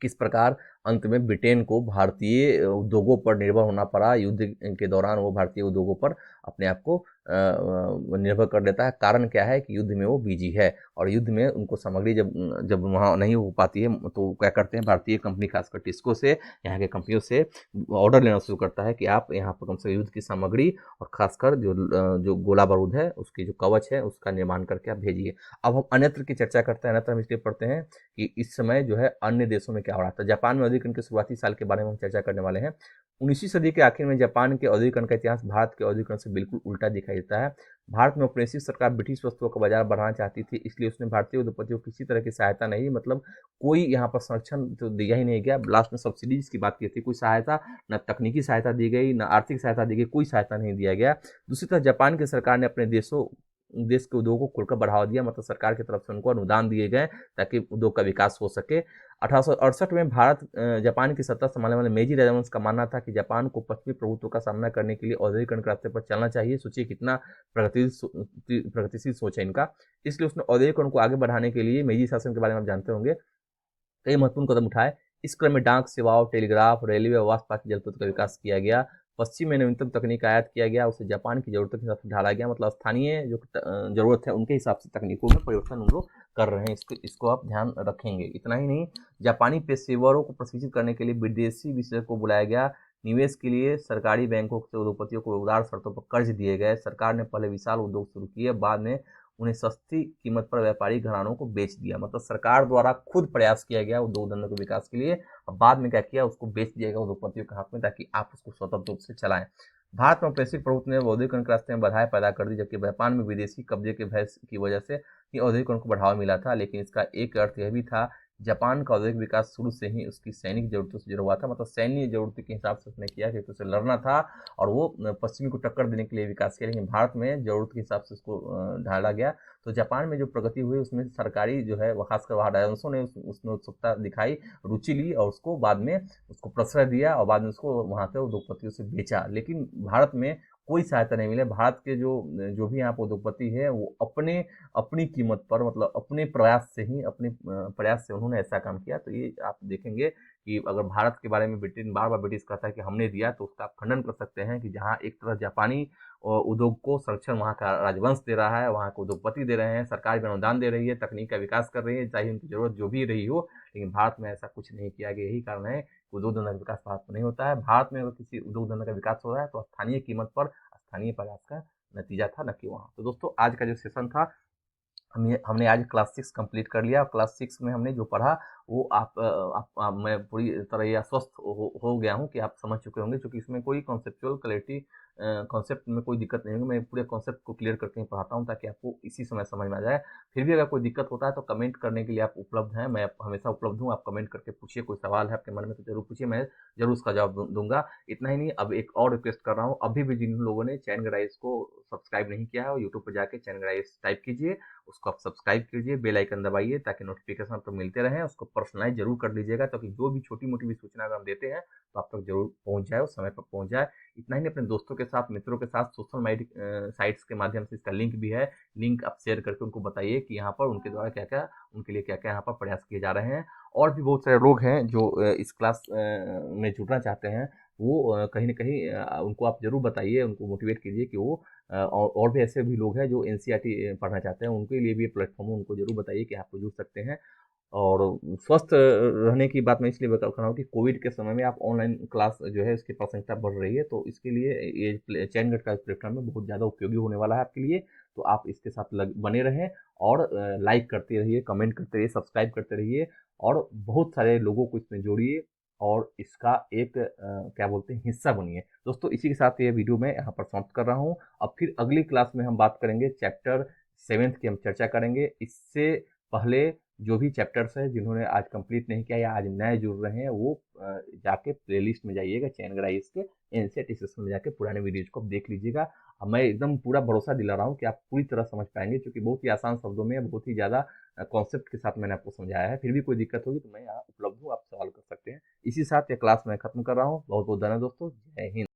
किस प्रकार अंत में ब्रिटेन को भारतीय उद्योगों पर निर्भर होना पड़ा। युद्ध के दौरान वो भारतीय उद्योगों पर अपने आप को निर्भर कर देता है। कारण क्या है कि युद्ध में वो बिजी है और युद्ध में उनको सामग्री जब वहाँ नहीं हो पाती है तो क्या करते हैं, भारतीय कंपनी खासकर टिस्को से, यहाँ के कंपनियों से ऑर्डर लेना शुरू करता है कि आप यहाँ पर कम से कम युद्ध की सामग्री और खासकर जो गोला बारूद है उसकी जो कवच है उसका निर्माण करके आप भेजिए। अब हम अन्यत्र की चर्चा करते हैं। अन्यत्र हम इसलिए पढ़ते हैं कि इस समय जो है अन्य देशों में क्या हो रहा था। जापान में औद्योगिकरण के शुरुआती साल के बारे में हम चर्चा करने वाले हैं। 19वीं सदी के आखिर में जापान के औद्योगिकरण का इतिहास भारत के औद्योगिकरण से बिल्कुल उल्टा दिखाई देता है। भारत में औपनिवेशिक सरकार ब्रिटिश वस्तुओं का बाजार बढ़ाना चाहती थी, इसलिए उसने भारतीय उद्योगपतियों को किसी तरह की सहायता नहीं, मतलब कोई यहाँ पर संरक्षण तो दिया ही नहीं गया। लास्ट में सब्सिडीज की बात की थी, कोई सहायता न तकनीकी सहायता दी गई न आर्थिक सहायता दी गई, कोई सहायता नहीं दिया गया। दूसरी तरफ जापान की सरकार ने अपने देश के उद्योगों को खुलकर बढ़ावा दिया, मतलब सरकार की तरफ से उनको अनुदान दिए गए ताकि उद्योग का विकास हो सके। 1868 में भारत जापान की सत्ता संभालने वाले मेजी राजवंश का मानना था कि जापान को पश्चिमी प्रभुत्व का सामना करने के लिए औद्योगिकरण के रास्ते पर चलना चाहिए। सोचिए कितना प्रगतिशील सोच है इनका। इसलिए उसने औद्योगिकरण को आगे बढ़ाने के लिए मेजी शासन के बारे में आप जानते होंगे कई महत्वपूर्ण कदम उठाए। इस क्रम में डाक सेवाओं, टेलीग्राफ, रेलवे और वाष्पाकी जलपथ का विकास किया गया। पश्चिम में नवीनतम तकनीक आयात किया गया, उसे जापान की जरूरतों के हिसाब से ढाला गया, मतलब स्थानीय जो जरूरत है उनके हिसाब से तकनीकों में परिवर्तन उन लोग कर रहे हैं। इसको आप ध्यान रखेंगे। इतना ही नहीं, जापानी पेशेवरों को प्रशिक्षित करने के लिए विदेशी विशेषज्ञ को बुलाया गया। निवेश के लिए सरकारी बैंकों से उद्योगपतियों को उदार शर्तों पर कर्ज दिए गए। सरकार ने पहले विशाल उद्योग शुरू किए, बाद में उन्हें सस्ती कीमत पर व्यापारी घरानों को बेच दिया। मतलब सरकार द्वारा खुद प्रयास किया गया उद्योग धंधों के विकास के लिए और बाद में क्या किया, उसको बेच दिया गया उद्योगपतियों के हाथ में ताकि आप उसको स्वतंत्र रूप से चलाएं। भारत में औपनिवेशिक प्रभुत्व ने औद्योगिकरण के रास्ते में बाधाएं पैदा कर दी, जबकि जापान में विदेशी कब्जे के भय की वजह से ही औद्योगिकरण को बढ़ावा मिला था। लेकिन इसका एक अर्थ यह भी था, जापान का औद्योगिक विकास शुरू से ही उसकी सैनिक जरूरतों से जुड़ा हुआ था, मतलब सैन्य जरूरतों के हिसाब से उसने किया क्योंकि उसे लड़ना था और वो पश्चिमी को टक्कर देने के लिए विकास किया। लेकिन भारत में जरूरत के हिसाब से उसको ढाला गया। तो जापान में जो प्रगति हुई उसमें सरकारी जो है खासकर वहाँ राजवंशों ने उसमें उत्सुकता दिखाई, रुचि ली और उसको बाद में उसको प्रश्रय दिया और बाद में उसको वहाँ के उद्योगपतियों से बेचा। लेकिन भारत में कोई सहायता नहीं मिले। भारत के जो भी यहाँ पर उद्योगपति है वो अपनी कीमत पर, मतलब अपने प्रयास से ही, अपने प्रयास से उन्होंने ऐसा काम किया। तो ये आप देखेंगे कि अगर भारत के बारे में ब्रिटेन बार बार ब्रिटिश कहता है कि हमने दिया, तो उसका आप खंडन कर सकते हैं कि जहाँ एक तरफ जापानी उद्योग को संरक्षण वहाँ का राजवंश दे रहा है, वहाँ के उद्योगपति दे रहे हैं, सरकार भी अनुदान दे रही है, तकनीक का विकास कर रही है, चाहे उनकी ज़रूरत जो भी रही हो, लेकिन भारत में ऐसा कुछ नहीं किया गया। यही कारण है कि उद्योग धंधा का विकास भारत में नहीं होता है। भारत में अगर किसी उद्योग धंधा का विकास हो रहा है तो स्थानीय कीमत पर स्थानीय प्रयास का नतीजा था, न कि वहाँ। तो दोस्तों आज का जो सेशन था, हमने आज क्लास 6 कंप्लीट कर लिया और क्लास 6 में हमने जो पढ़ा वो मैं पूरी तरह ये आश्वस्त हो गया हूँ कि आप समझ चुके होंगे, क्योंकि इसमें कोई कॉन्सेप्चुअल क्लैरिटी कॉन्सेप्ट में कोई दिक्कत नहीं होगी। मैं पूरे कॉन्सेप्ट को क्लियर करके ही पढ़ाता हूँ ताकि आपको इसी समय समझ में आ जाए। फिर भी अगर कोई दिक्कत होता है तो कमेंट करने के लिए आप उपलब्ध हैं, मैं हमेशा उपलब्ध हूँ। आप कमेंट करके पूछिए, कोई सवाल है आपके मन में तो जरूर पूछिए, मैं जरूर उसका जवाब दूंगा। इतना ही नहीं, अब एक और रिक्वेस्ट कर रहा हूँ, अभी भी जिन लोगों ने चैन गराइस को सब्सक्राइब नहीं किया है, यूट्यूब पर जाके चैन गराइस टाइप कीजिए, उसको आप सब्सक्राइब कीजिए, बेल आइकन दबाइए ताकि नोटिफिकेशन आपको मिलते रहें। उसको पर्सनलाइज जरूर कर लीजिएगा ताकि जो भी छोटी मोटी भी सूचना अगर हम देते हैं तो आप तक जरूर पहुंच जाए, उस समय पर पहुंच जाए। इतना ही नहीं, अपने दोस्तों के साथ, मित्रों के साथ सोशल मीडिया साइट्स के माध्यम से, इसका लिंक भी है, लिंक आप शेयर करके उनको बताइए कि यहाँ पर उनके द्वारा क्या क्या, उनके लिए क्या क्या यहाँ पर प्रयास किए जा रहे हैं। और भी बहुत सारे लोग हैं जो इस क्लास में जुड़ना चाहते हैं, वो कहीं ना कहीं उनको आप जरूर बताइए, उनको मोटिवेट कीजिए कि वो और भी ऐसे भी लोग हैं जो एनसीईआरटी पढ़ना चाहते हैं, उनके लिए भी ये प्लेटफॉर्म है, उनको जरूर बताइए कि आप जुड़ सकते हैं। और स्वस्थ रहने की बात मैं इसलिए बता रहा हूँ कि कोविड के समय में आप ऑनलाइन क्लास जो है उसकी प्रासंगिकता बढ़ रही है, तो इसके लिए ये चैनगढ़ का प्लेटफॉर्म है बहुत ज़्यादा उपयोगी होने वाला है आपके लिए। तो आप इसके साथ बने रहें और लाइक करते रहिए, कमेंट करते रहिए, सब्सक्राइब करते रहिए और बहुत सारे लोगों को इसमें जोड़िए और इसका एक क्या बोलते हैं, हिस्सा बनिए। दोस्तों इसी के साथ ये वीडियो मैं यहाँ पर समाप्त कर रहा हूँ। अब फिर अगली क्लास में हम बात करेंगे चैप्टर 7 की, हम चर्चा करेंगे। इससे पहले जो भी चैप्टर्स है जिन्होंने आज कंप्लीट नहीं किया या आज नए जुड़ रहे हैं, वो जाके प्लेलिस्ट में जाइएगा, चैन गराइस के एनसीईआरटी सेशन में जाके पुराने वीडियोज को देख लीजिएगा। अब मैं एकदम पूरा भरोसा दिला रहा हूँ कि आप पूरी तरह समझ पाएंगे, क्योंकि बहुत ही आसान शब्दों में, बहुत ही ज़्यादा कॉन्सेप्ट के साथ मैंने आपको समझाया है। फिर भी कोई दिक्कत होगी तो मैं यहाँ उपलब्ध हूँ, आप सवाल कर सकते हैं। इसी साथ ये क्लास मैं खत्म कर रहा हूँ। बहुत बहुत धन्यवाद दोस्तों, जय हिंद।